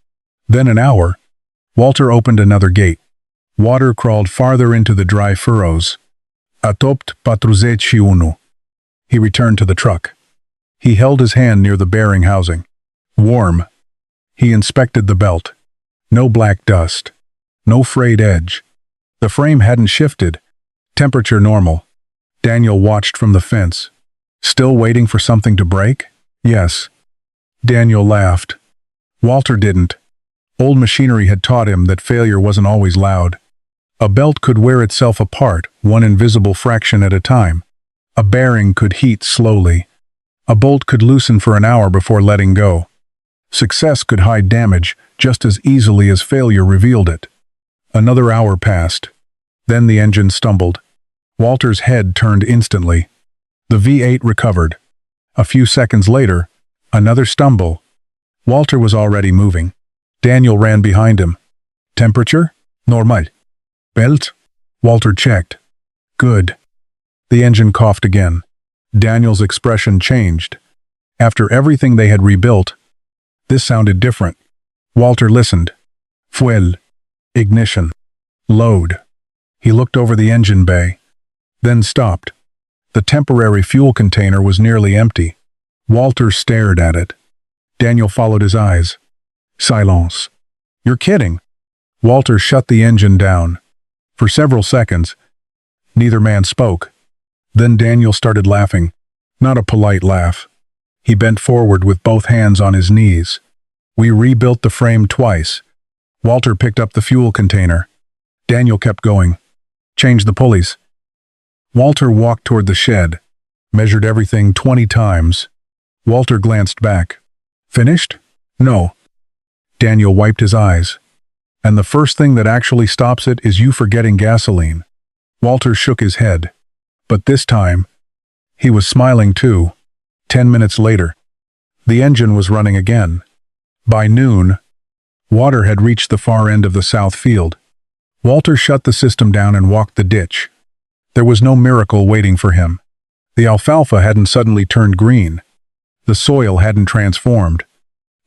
Then an hour. Walter opened another gate. Water crawled farther into the dry furrows. Atopt patruzeci unu. He returned to the truck. He held his hand near the bearing housing. Warm. He inspected the belt. No black dust. No frayed edge. The frame hadn't shifted. Temperature normal. Daniel watched from the fence. Still waiting for something to break? Yes. Daniel laughed. Walter didn't. Old machinery had taught him that failure wasn't always loud. A belt could wear itself apart, one invisible fraction at a time. A bearing could heat slowly. A bolt could loosen for an hour before letting go. Success could hide damage just as easily as failure revealed it. Another hour passed. Then the engine stumbled. Walter's head turned instantly. The V8 recovered. A few seconds later, another stumble. Walter was already moving. Daniel ran behind him. Temperature? Normal. Belt? Walter checked. Good. The engine coughed again. Daniel's expression changed. After everything they had rebuilt, this sounded different. Walter listened. Fuel. Ignition. Load. He looked over the engine bay. Then stopped. The temporary fuel container was nearly empty. Walter stared at it. Daniel followed his eyes. Silence. You're kidding. Walter shut the engine down. For several seconds, neither man spoke. Then Daniel started laughing. Not a polite laugh. He bent forward with both hands on his knees. We rebuilt the frame twice. Walter picked up the fuel container. Daniel kept going. Changed the pulleys. Walter walked toward the shed, measured everything 20 times. Walter glanced back. Finished? No. Daniel wiped his eyes. And the first thing that actually stops it is you forgetting gasoline. Walter shook his head. But this time, he was smiling too. 10 minutes later, the engine was running again. By noon, water had reached the far end of the south field. Walter shut the system down and walked the ditch. There was no miracle waiting for him. The alfalfa hadn't suddenly turned green. The soil hadn't transformed.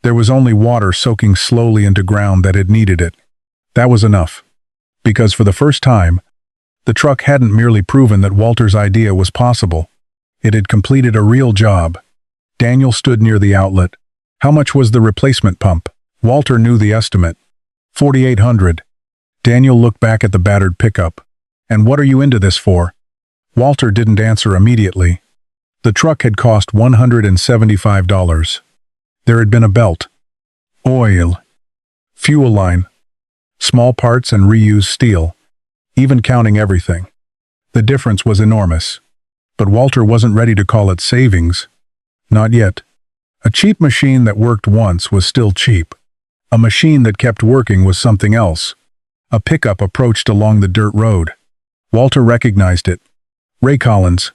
There was only water soaking slowly into ground that had needed it. That was enough. Because for the first time, the truck hadn't merely proven that Walter's idea was possible. It had completed a real job. Daniel stood near the outlet. How much was the replacement pump? Walter knew the estimate. $4,800. Daniel looked back at the battered pickup. And what are you into this for? Walter didn't answer immediately. The truck had cost $175. There had been a belt, oil, fuel line, small parts and reused steel, even counting everything. The difference was enormous. But Walter wasn't ready to call it savings. Not yet. A cheap machine that worked once was still cheap. A machine that kept working was something else. A pickup approached along the dirt road. Walter recognized it. Ray Collins,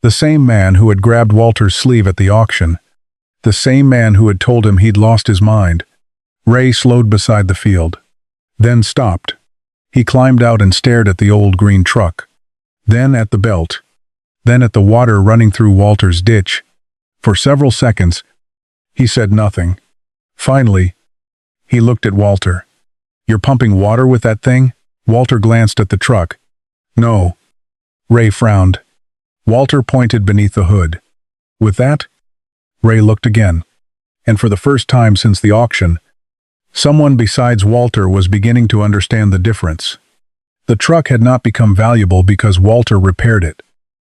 the same man who had grabbed Walter's sleeve at the auction, the same man who had told him he'd lost his mind. Ray slowed beside the field, then stopped. He climbed out and stared at the old green truck, then at the belt, then at the water running through Walter's ditch. For several seconds, he said nothing. Finally, he looked at Walter. "You're pumping water with that thing?" Walter glanced at the truck. "No." Ray frowned. Walter pointed beneath the hood. "With that?" Ray looked again. And for the first time since the auction, someone besides Walter was beginning to understand the difference. The truck had not become valuable because Walter repaired it.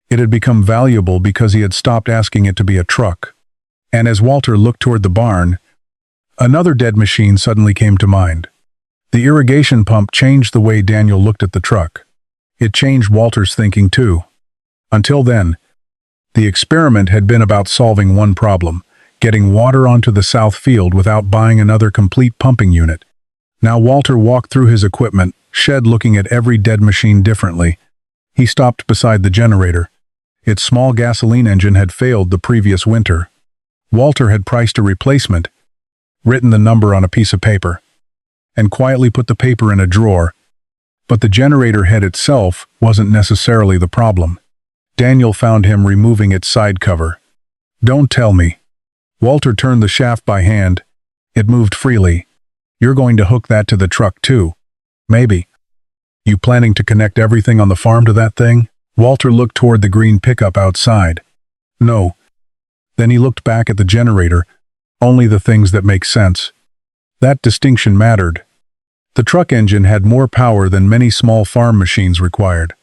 It had become valuable because he had stopped asking it to be a truck. And as Walter looked toward the barn, another dead machine suddenly came to mind. The irrigation pump changed the way Daniel looked at the truck. It changed Walter's thinking too. Until then, the experiment had been about solving one problem: getting water onto the south field without buying another complete pumping unit. Now Walter walked through his equipment shed looking at every dead machine differently. He stopped beside the generator. Its small gasoline engine had failed the previous winter. Walter had priced a replacement, written the number on a piece of paper, and quietly put the paper in a drawer. But the generator head itself wasn't necessarily the problem. Daniel found him removing its side cover. "Don't tell me." Walter turned the shaft by hand. It moved freely. "You're going to hook that to the truck too?" "Maybe." "You planning to connect everything on the farm to that thing?" Walter looked toward the green pickup outside. "No." Then he looked back at the generator. "Only the things that make sense." That distinction mattered. The truck engine had more power than many small farm machines required.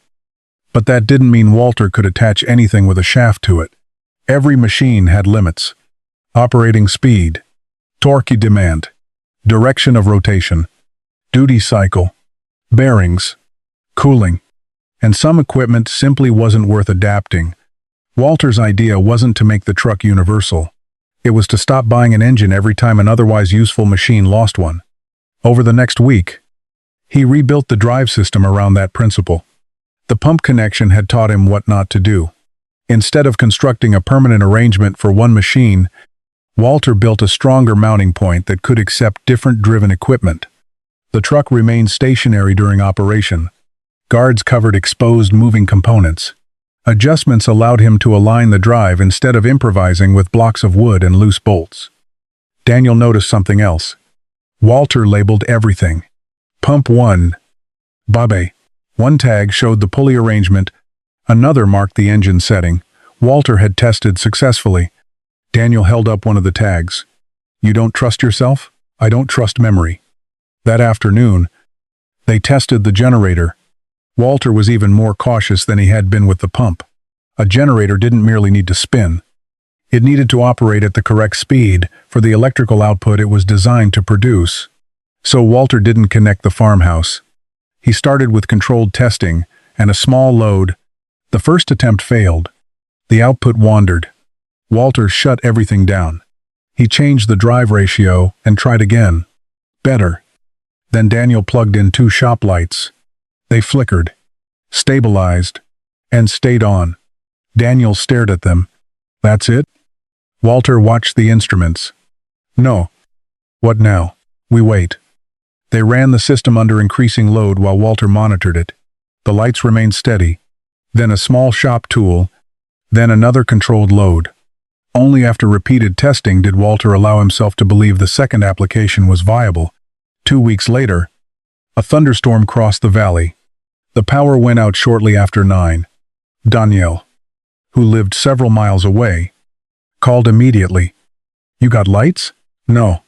But that didn't mean Walter could attach anything with a shaft to it. Every machine had limits: operating speed, torque demand, direction of rotation, duty cycle, bearings, cooling, and some equipment simply wasn't worth adapting. Walter's idea wasn't to make the truck universal. It was to stop buying an engine every time an otherwise useful machine lost one. Over the next week, he rebuilt the drive system around that principle. The pump connection had taught him what not to do. Instead of constructing a permanent arrangement for one machine, Walter built a stronger mounting point that could accept different driven equipment. The truck remained stationary during operation. Guards covered exposed moving components. Adjustments allowed him to align the drive instead of improvising with blocks of wood and loose bolts. Daniel noticed something else. Walter labeled everything. Pump 1, Babe. One tag showed the pulley arrangement, another marked the engine setting. Walter had tested successfully. Daniel held up one of the tags. "You don't trust yourself? I don't trust memory." That afternoon, they tested the generator. Walter was even more cautious than he had been with the pump. A generator didn't merely need to spin. It needed to operate at the correct speed for the electrical output it was designed to produce. So Walter didn't connect the farmhouse. He started with controlled testing and a small load. The first attempt failed. The output wandered. Walter shut everything down. He changed the drive ratio and tried again. Better. Then Daniel plugged in 2 shop lights. They flickered, stabilized, and stayed on. Daniel stared at them. "That's it?" Walter watched the instruments. "No." "What now?" "We wait." They ran the system under increasing load while Walter monitored it. The lights remained steady, then a small shop tool, then another controlled load. Only after repeated testing did Walter allow himself to believe the second application was viable. 2 weeks later, a thunderstorm crossed the valley. The power went out shortly after 9. Daniel, who lived several miles away, called immediately. "You got lights?" "No."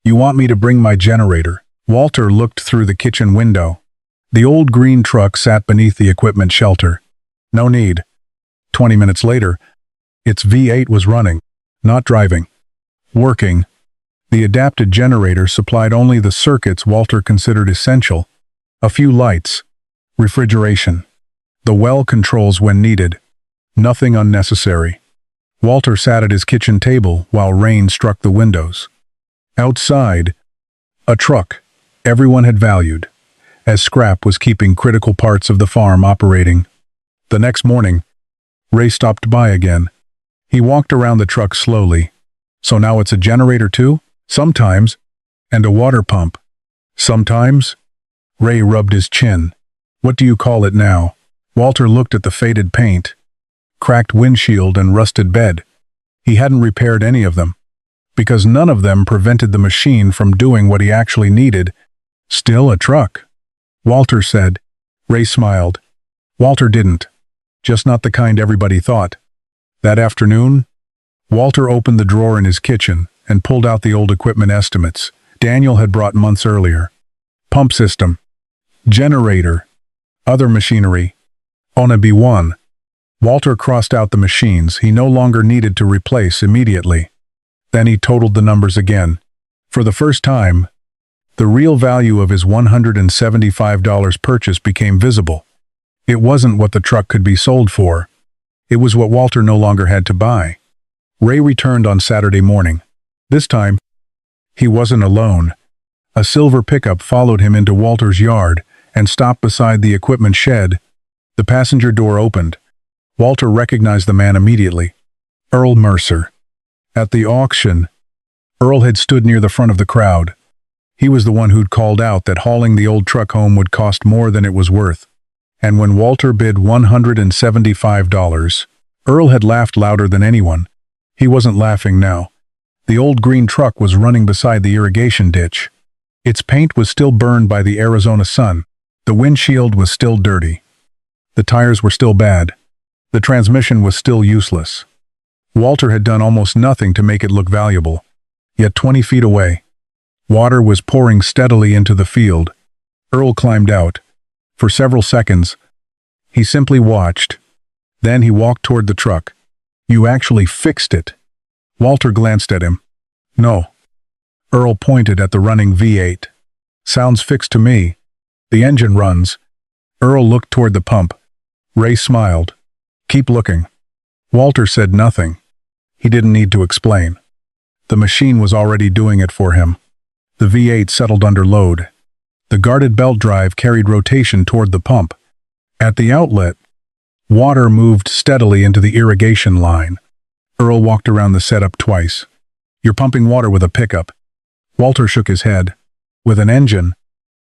"You want me to bring my generator?" Walter looked through the kitchen window. The old green truck sat beneath the equipment shelter. "No need." 20 minutes later, its V8 was running, not driving, working. The adapted generator supplied only the circuits Walter considered essential: a few lights, refrigeration, the well controls when needed, nothing unnecessary. Walter sat at his kitchen table while rain struck the windows. Outside, a truck everyone had valued, as scrap was keeping critical parts of the farm operating. The next morning, Ray stopped by again. He walked around the truck slowly. So now it's a generator too? Sometimes. And a water pump. Sometimes? Ray rubbed his chin. What do you call it now? Walter looked at the faded paint, cracked windshield and rusted bed. He hadn't repaired any of them, because none of them prevented the machine from doing what he actually needed. Still a truck. Walter said. Ray smiled. Walter didn't. Just not the kind everybody thought. That afternoon, Walter opened the drawer in his kitchen and pulled out the old equipment estimates Daniel had brought months earlier. Pump system, generator, other machinery, ONA B1. Walter crossed out the machines he no longer needed to replace immediately. Then he totaled the numbers again. For the first time, the real value of his $175 purchase became visible. It wasn't what the truck could be sold for. It was what Walter no longer had to buy. Ray returned on Saturday morning. This time, he wasn't alone. A silver pickup followed him into Walter's yard and stopped beside the equipment shed. The passenger door opened. Walter recognized the man immediately. Earl Mercer. At the auction, Earl had stood near the front of the crowd. He was the one who'd called out that hauling the old truck home would cost more than it was worth. And when Walter bid $175, Earl had laughed louder than anyone. He wasn't laughing now. The old green truck was running beside the irrigation ditch. Its paint was still burned by the Arizona sun. The windshield was still dirty. The tires were still bad. The transmission was still useless. Walter had done almost nothing to make it look valuable. Yet 20 feet away, water was pouring steadily into the field. Earl climbed out. For several seconds, he simply watched. Then he walked toward the truck. You actually fixed it. Walter glanced at him. No. Earl pointed at the running V8. Sounds fixed to me. The engine runs. Earl looked toward the pump. Ray smiled. Keep looking. Walter said nothing. He didn't need to explain. The machine was already doing it for him. The V8 settled under load. The guarded belt drive carried rotation toward the pump. At the outlet, water moved steadily into the irrigation line. Earl walked around the setup twice. You're pumping water with a pickup. Walter shook his head. With an engine.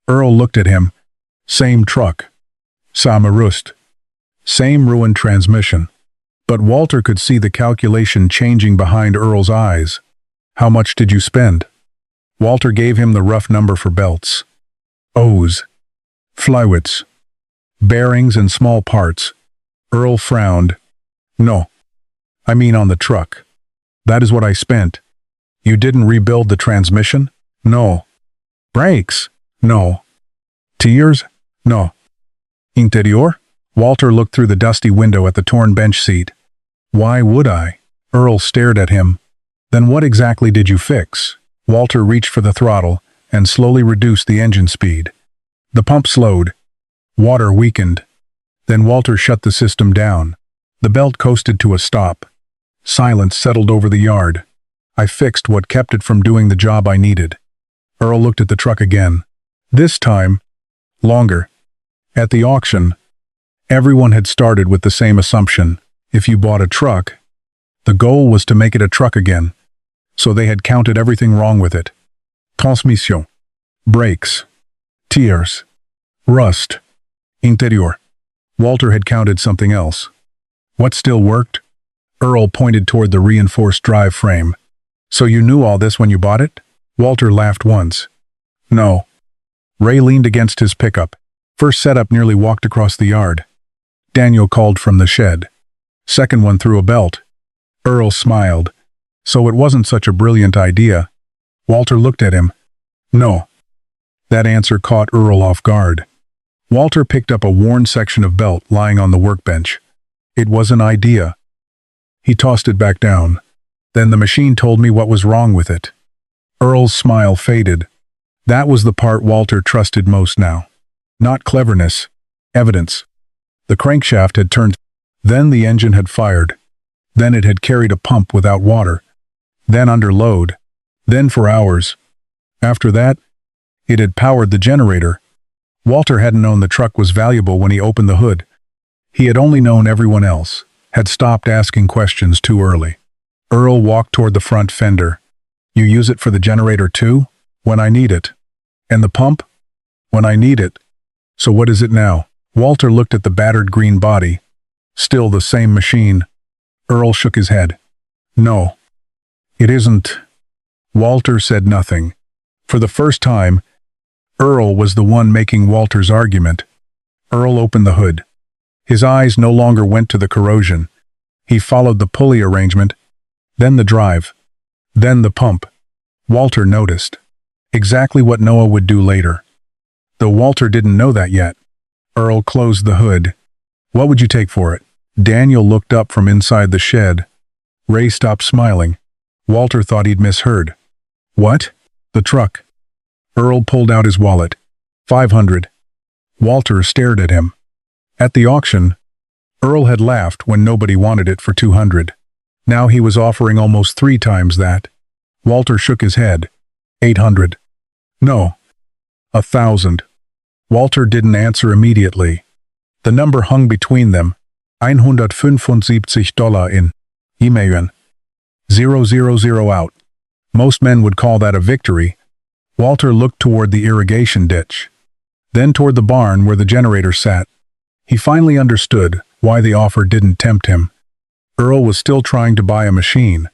Earl looked at him. Same truck. Sama Rust. Same ruined transmission. But Walter could see the calculation changing behind Earl's eyes. How much did you spend? Walter gave him the rough number for belts. O's. Flywits. Bearings and small parts. Earl frowned. No. I mean on the truck. That is what I spent. You didn't rebuild the transmission? No. Brakes? No. Tires? No. Interior? Walter looked through the dusty window at the torn bench seat. Why would I? Earl stared at him. Then what exactly did you fix? Walter reached for the throttle and slowly reduced the engine speed. The pump slowed. Water weakened. Then Walter shut the system down. The belt coasted to a stop. Silence settled over the yard. I fixed what kept it from doing the job I needed. Earl looked at the truck again. This time, longer. At the auction, everyone had started with the same assumption. If you bought a truck, the goal was to make it a truck again. So they had counted everything wrong with it. Transmission, brakes, tires, rust, interior. Walter had counted something else. What still worked? Earl pointed toward the reinforced drive frame. So you knew all this when you bought it? Walter laughed once. No. Ray leaned against his pickup. First setup nearly walked across the yard. Daniel called from the shed. Second one through a belt. Earl smiled. So it wasn't such a brilliant idea. Walter looked at him. No. That answer caught Earl off guard. Walter picked up a worn section of belt lying on the workbench. It was an idea. He tossed it back down. Then the machine told me what was wrong with it. Earl's smile faded. That was the part Walter trusted most now. Not cleverness. Evidence. The crankshaft had turned. Then the engine had fired. Then it had carried a pump without water. Then under load. Then for hours. After that, it had powered the generator. Walter hadn't known the truck was valuable when he opened the hood. He had only known everyone else, had stopped asking questions too early. Earl walked toward the front fender. You use it for the generator too? When I need it. And the pump? When I need it. So what is it now? Walter looked at the battered green body. Still the same machine. Earl shook his head. No. It isn't. Walter said nothing. For the first time, Earl was the one making Walter's argument. Earl opened the hood. His eyes no longer went to the corrosion. He followed the pulley arrangement, then the drive, then the pump. Walter noticed. Exactly what Noah would do later. Though Walter didn't know that yet. Earl closed the hood. What would you take for it? Daniel looked up from inside the shed. Ray stopped smiling. Walter thought he'd misheard. What? The truck. Earl pulled out his wallet. 500. Walter stared at him. At the auction, Earl had laughed when nobody wanted it for 200. Now he was offering almost 3 times that. Walter shook his head. 800. No. 1,000. Walter didn't answer immediately. The number hung between them. $175 in. Imagine. 000 out. Most men would call that a victory. Walter looked toward the irrigation ditch. Then toward the barn where the generator sat. He finally understood why the offer didn't tempt him. Earl was still trying to buy a machine.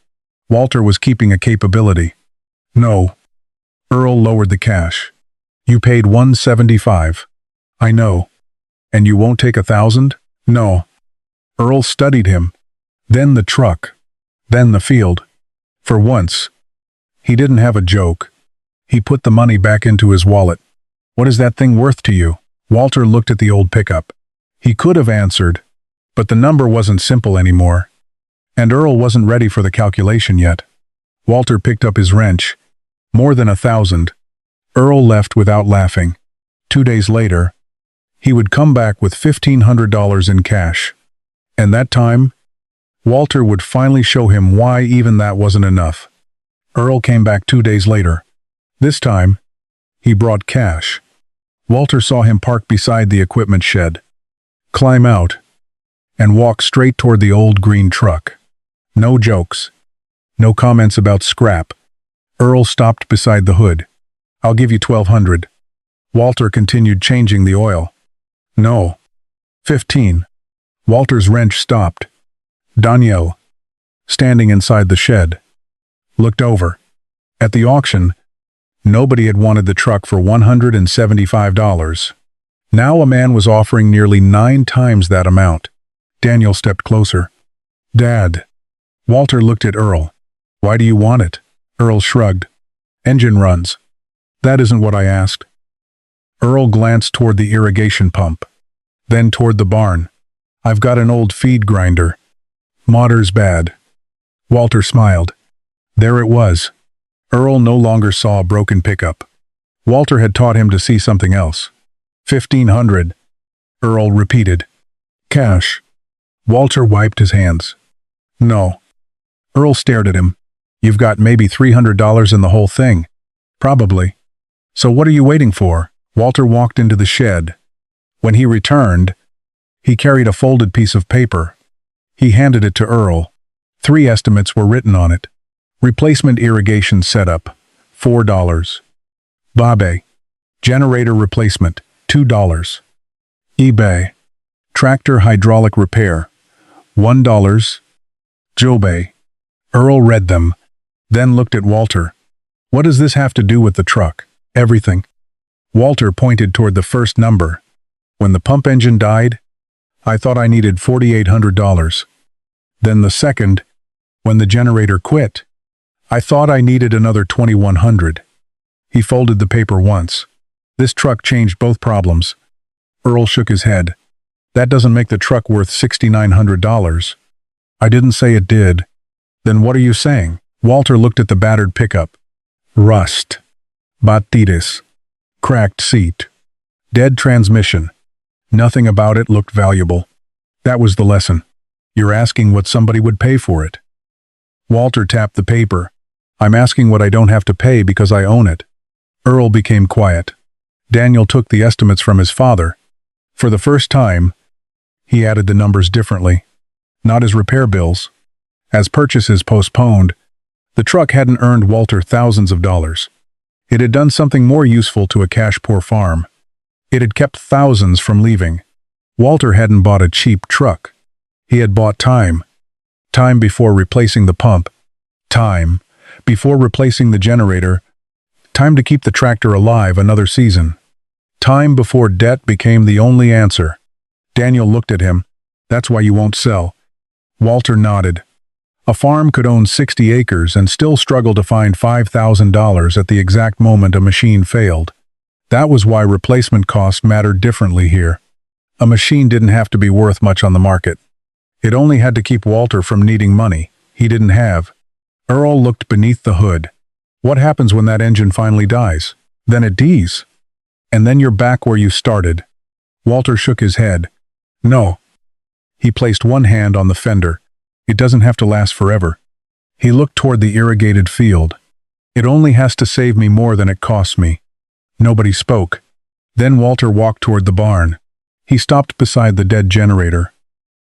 Walter was keeping a capability. No. Earl lowered the cash. You paid $175. I know. And you won't take 1,000? No. Earl studied him. Then the truck. Then the field. For once, he didn't have a joke. He put the money back into his wallet. What is that thing worth to you? Walter looked at the old pickup. He could have answered, but the number wasn't simple anymore. And Earl wasn't ready for the calculation yet. Walter picked up his wrench. More than 1,000. Earl left without laughing. 2 days later, he would come back with $1,500 in cash. And that time, Walter would finally show him why even that wasn't enough. Earl came back 2 days later. This time, he brought cash. Walter saw him park beside the equipment shed, climb out, and walk straight toward the old green truck. No jokes. No comments about scrap. Earl stopped beside the hood. I'll give you 1,200. Walter continued changing the oil. No. 15. Walter's wrench stopped. Daniel, standing inside the shed, looked over. At the auction, nobody had wanted the truck for $175. Now a man was offering nearly 9 times that amount. Daniel stepped closer. Dad. Walter looked at Earl. Why do you want it? Earl shrugged. Engine runs. That isn't what I asked. Earl glanced toward the irrigation pump, then toward the barn. I've got an old feed grinder. Motor's bad. Walter smiled. There it was. Earl no longer saw a broken pickup. Walter had taught him to see something else. 1,500. Earl repeated. Cash. Walter wiped his hands. No. Earl stared at him. You've got maybe $300 in the whole thing. Probably. So what are you waiting for? Walter walked into the shed. When he returned, he carried a folded piece of paper. He handed it to Earl. 3 estimates were written on it. Replacement irrigation setup, $4. Babe. Generator replacement, $2. eBay. Tractor hydraulic repair, $1. Jobe. Earl read them, then looked at Walter. What does this have to do with the truck? Everything. Walter pointed toward the first number. When the pump engine died, I thought I needed $4,800. Then the second, when the generator quit, I thought I needed another $2,100. He folded the paper once. This truck changed both problems. Earl shook his head. That doesn't make the truck worth $6,900. I didn't say it did. Then what are you saying? Walter looked at the battered pickup. Rust. Batitis. Cracked seat. Dead transmission. Nothing about it looked valuable. That was the lesson. You're asking what somebody would pay for it. Walter tapped the paper. I'm asking what I don't have to pay because I own it. Earl became quiet. Daniel took the estimates from his father. For the first time, He added the numbers differently. Not as repair bills. As purchases postponed, the truck hadn't earned Walter thousands of dollars. It had done something more useful to a cash-poor farm. It had kept thousands from leaving. Walter hadn't bought a cheap truck. He had bought time. Time before replacing the pump. Time before replacing the generator. Time to keep the tractor alive another season. Time before debt became the only answer. Daniel looked at him. That's why you won't sell. Walter nodded. A farm could own 60 acres and still struggle to find $5,000 at the exact moment a machine failed. That was why replacement cost mattered differently here. A machine didn't have to be worth much on the market. It only had to keep Walter from needing money he didn't have. Earl looked beneath the hood. What happens when that engine finally dies? Then it dies. And then you're back where you started. Walter shook his head. No. He placed one hand on the fender. It doesn't have to last forever. He looked toward the irrigated field. It only has to save me more than it costs me. Nobody spoke. Then Walter walked toward the barn. He stopped beside the dead generator.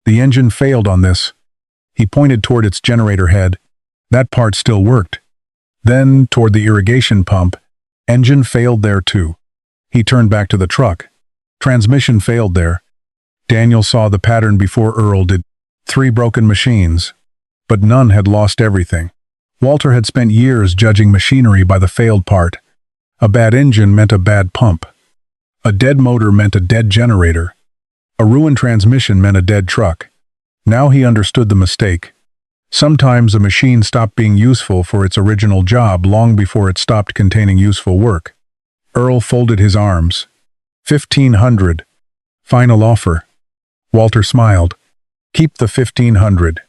The engine failed on this. He pointed toward its generator head. That part still worked. Then, toward the irrigation pump, engine failed there too. He turned back to the truck. Transmission failed there. Daniel saw the pattern before Earl did. 3 broken machines. But none had lost everything. Walter had spent years judging machinery by the failed part. A bad engine meant a bad pump. A dead motor meant a dead generator. A ruined transmission meant a dead truck. Now he understood the mistake. Sometimes a machine stopped being useful for its original job long before it stopped containing useful work. Earl folded his arms. 1,500. Final offer. Walter smiled. Keep the 1,500.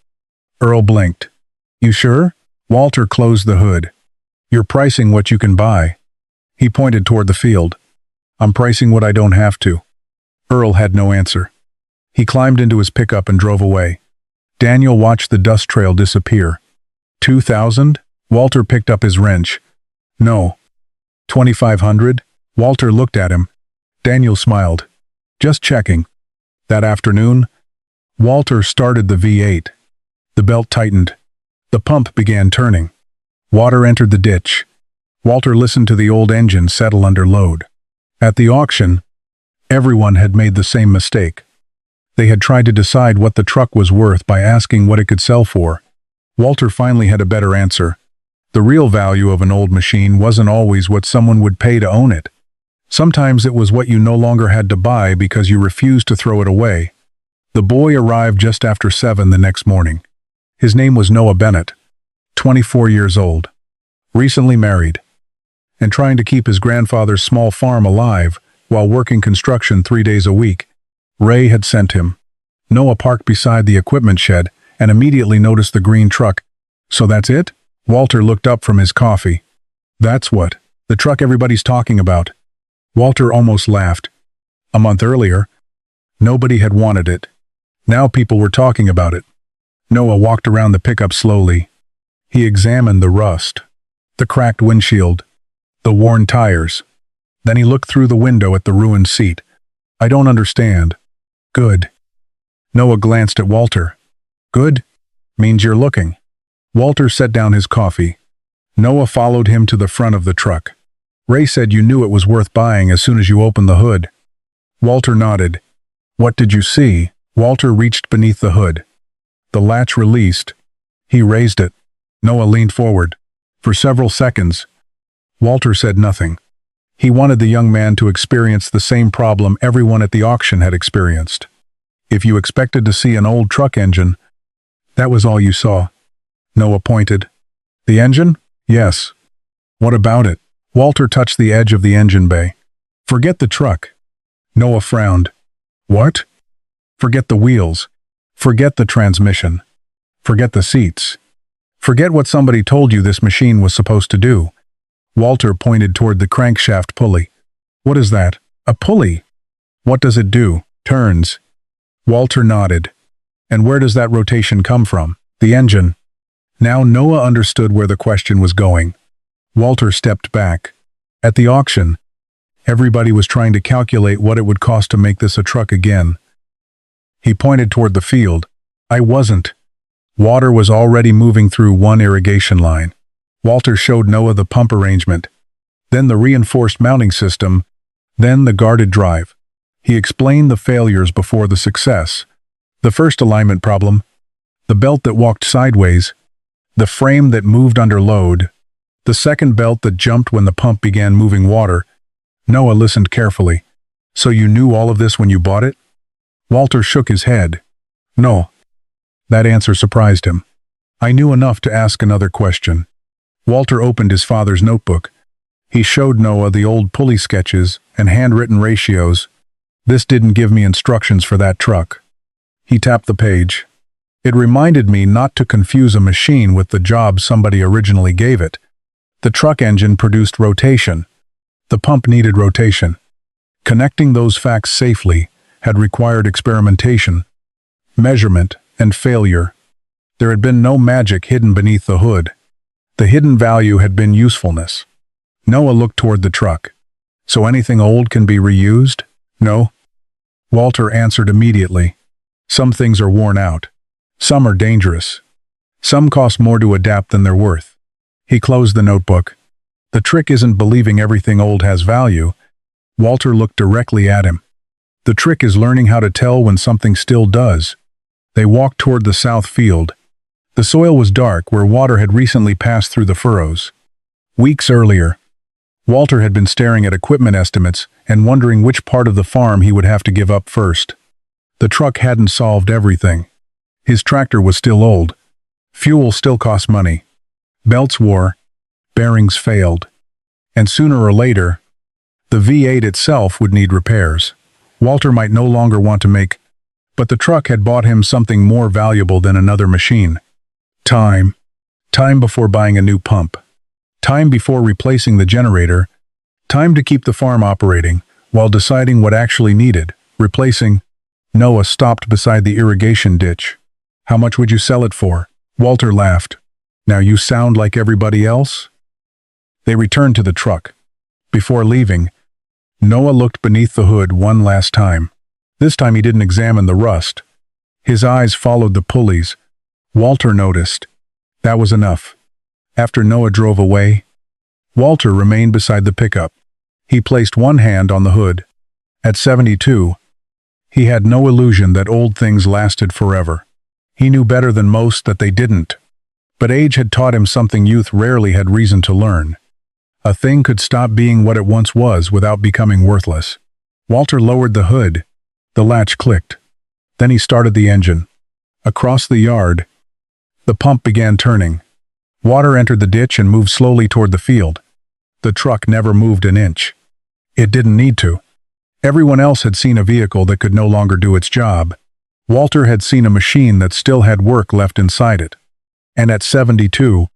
Earl blinked. You sure? Walter closed the hood. You're pricing what you can buy. He pointed toward the field. I'm pricing what I don't have to. Earl had no answer. He climbed into his pickup and drove away. Daniel watched the dust trail disappear. 2,000? Walter picked up his wrench. No. 2,500? Walter looked at him. Daniel smiled. Just checking. That afternoon, Walter started the V8. The belt tightened. The pump began turning. Water entered the ditch. Walter listened to the old engine settle under load. At the auction, everyone had made the same mistake. They had tried to decide what the truck was worth by asking what it could sell for. Walter finally had a better answer. The real value of an old machine wasn't always what someone would pay to own it. Sometimes it was what you no longer had to buy because you refused to throw it away. The boy arrived just after 7 the next morning. His name was Noah Bennett, 24 years old, recently married, and trying to keep his grandfather's small farm alive while working construction 3 days a week. Ray had sent him. Noah parked beside the equipment shed and immediately noticed the green truck. So that's it? Walter looked up from his coffee. That's what? The truck everybody's talking about. Walter almost laughed. A month earlier, nobody had wanted it. Now people were talking about it. Noah walked around the pickup slowly. He examined the rust, the cracked windshield, the worn tires. Then he looked through the window at the ruined seat. I don't understand. Good. Noah glanced at Walter. Good? Means you're looking. Walter set down his coffee. Noah followed him to the front of the truck. Ray said you knew it was worth buying as soon as you opened the hood. Walter nodded. What did you see? Walter reached beneath the hood. The latch released. He raised it. Noah leaned forward. For several seconds, Walter said nothing. He wanted the young man to experience the same problem everyone at the auction had experienced. If you expected to see an old truck engine, that was all you saw. Noah pointed. The engine? Yes. What about it? Walter touched the edge of the engine bay. Forget the truck. Noah frowned. What? Forget the wheels. Forget the transmission. Forget the seats. Forget what somebody told you this machine was supposed to do. Walter pointed toward the crankshaft pulley. What is that? A pulley. What does it do? Turns. Walter nodded. And where does that rotation come from? The engine. Now Noah understood where the question was going. Walter stepped back. At the auction, everybody was trying to calculate what it would cost to make this a truck again. He pointed toward the field. I wasn't. Water was already moving through one irrigation line. Walter showed Noah the pump arrangement, then the reinforced mounting system, then the guarded drive. He explained the failures before the success. The first alignment problem, the belt that walked sideways, the frame that moved under load, the second belt that jumped when the pump began moving water. Noah listened carefully. So you knew all of this when you bought it? Walter shook his head. No. That answer surprised him. I knew enough to ask another question. Walter opened his father's notebook. He showed Noah the old pulley sketches and handwritten ratios. This didn't give me instructions for that truck. He tapped the page. It reminded me not to confuse a machine with the job somebody originally gave it. The truck engine produced rotation. The pump needed rotation. Connecting those facts safely had required experimentation, measurement, and failure. There had been no magic hidden beneath the hood. The hidden value had been usefulness. Noah looked toward the truck. So anything old can be reused? No. Walter answered immediately. Some things are worn out. Some are dangerous. Some cost more to adapt than they're worth. He closed the notebook. The trick isn't believing everything old has value. Walter looked directly at him. The trick is learning how to tell when something still does. They walked toward the south field. The soil was dark where water had recently passed through the furrows. Weeks earlier, Walter had been staring at equipment estimates and wondering which part of the farm he would have to give up first. The truck hadn't solved everything. His tractor was still old. Fuel still cost money. Belts wore. Bearings failed. And sooner or later, the V8 itself would need repairs. Walter might no longer want to make, but the truck had bought him something more valuable than another machine. Time. Time before buying a new pump. Time before replacing the generator. Time to keep the farm operating, while deciding what actually needed, replacing. Noah stopped beside the irrigation ditch. How much would you sell it for? Walter laughed. Now you sound like everybody else? They returned to the truck. Before leaving, Noah looked beneath the hood one last time. This time he didn't examine the rust. His eyes followed the pulleys. Walter noticed. That was enough. After Noah drove away, Walter remained beside the pickup. He placed one hand on the hood. At 72, he had no illusion that old things lasted forever. He knew better than most that they didn't. But age had taught him something youth rarely had reason to learn. A thing could stop being what it once was without becoming worthless. Walter lowered the hood. The latch clicked. Then he started the engine. Across the yard, the pump began turning. Water entered the ditch and moved slowly toward the field. The truck never moved an inch. It didn't need to. Everyone else had seen a vehicle that could no longer do its job. Walter had seen a machine that still had work left inside it. And at 72,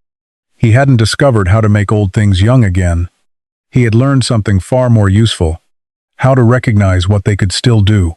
he hadn't discovered how to make old things young again. He had learned something far more useful: how to recognize what they could still do.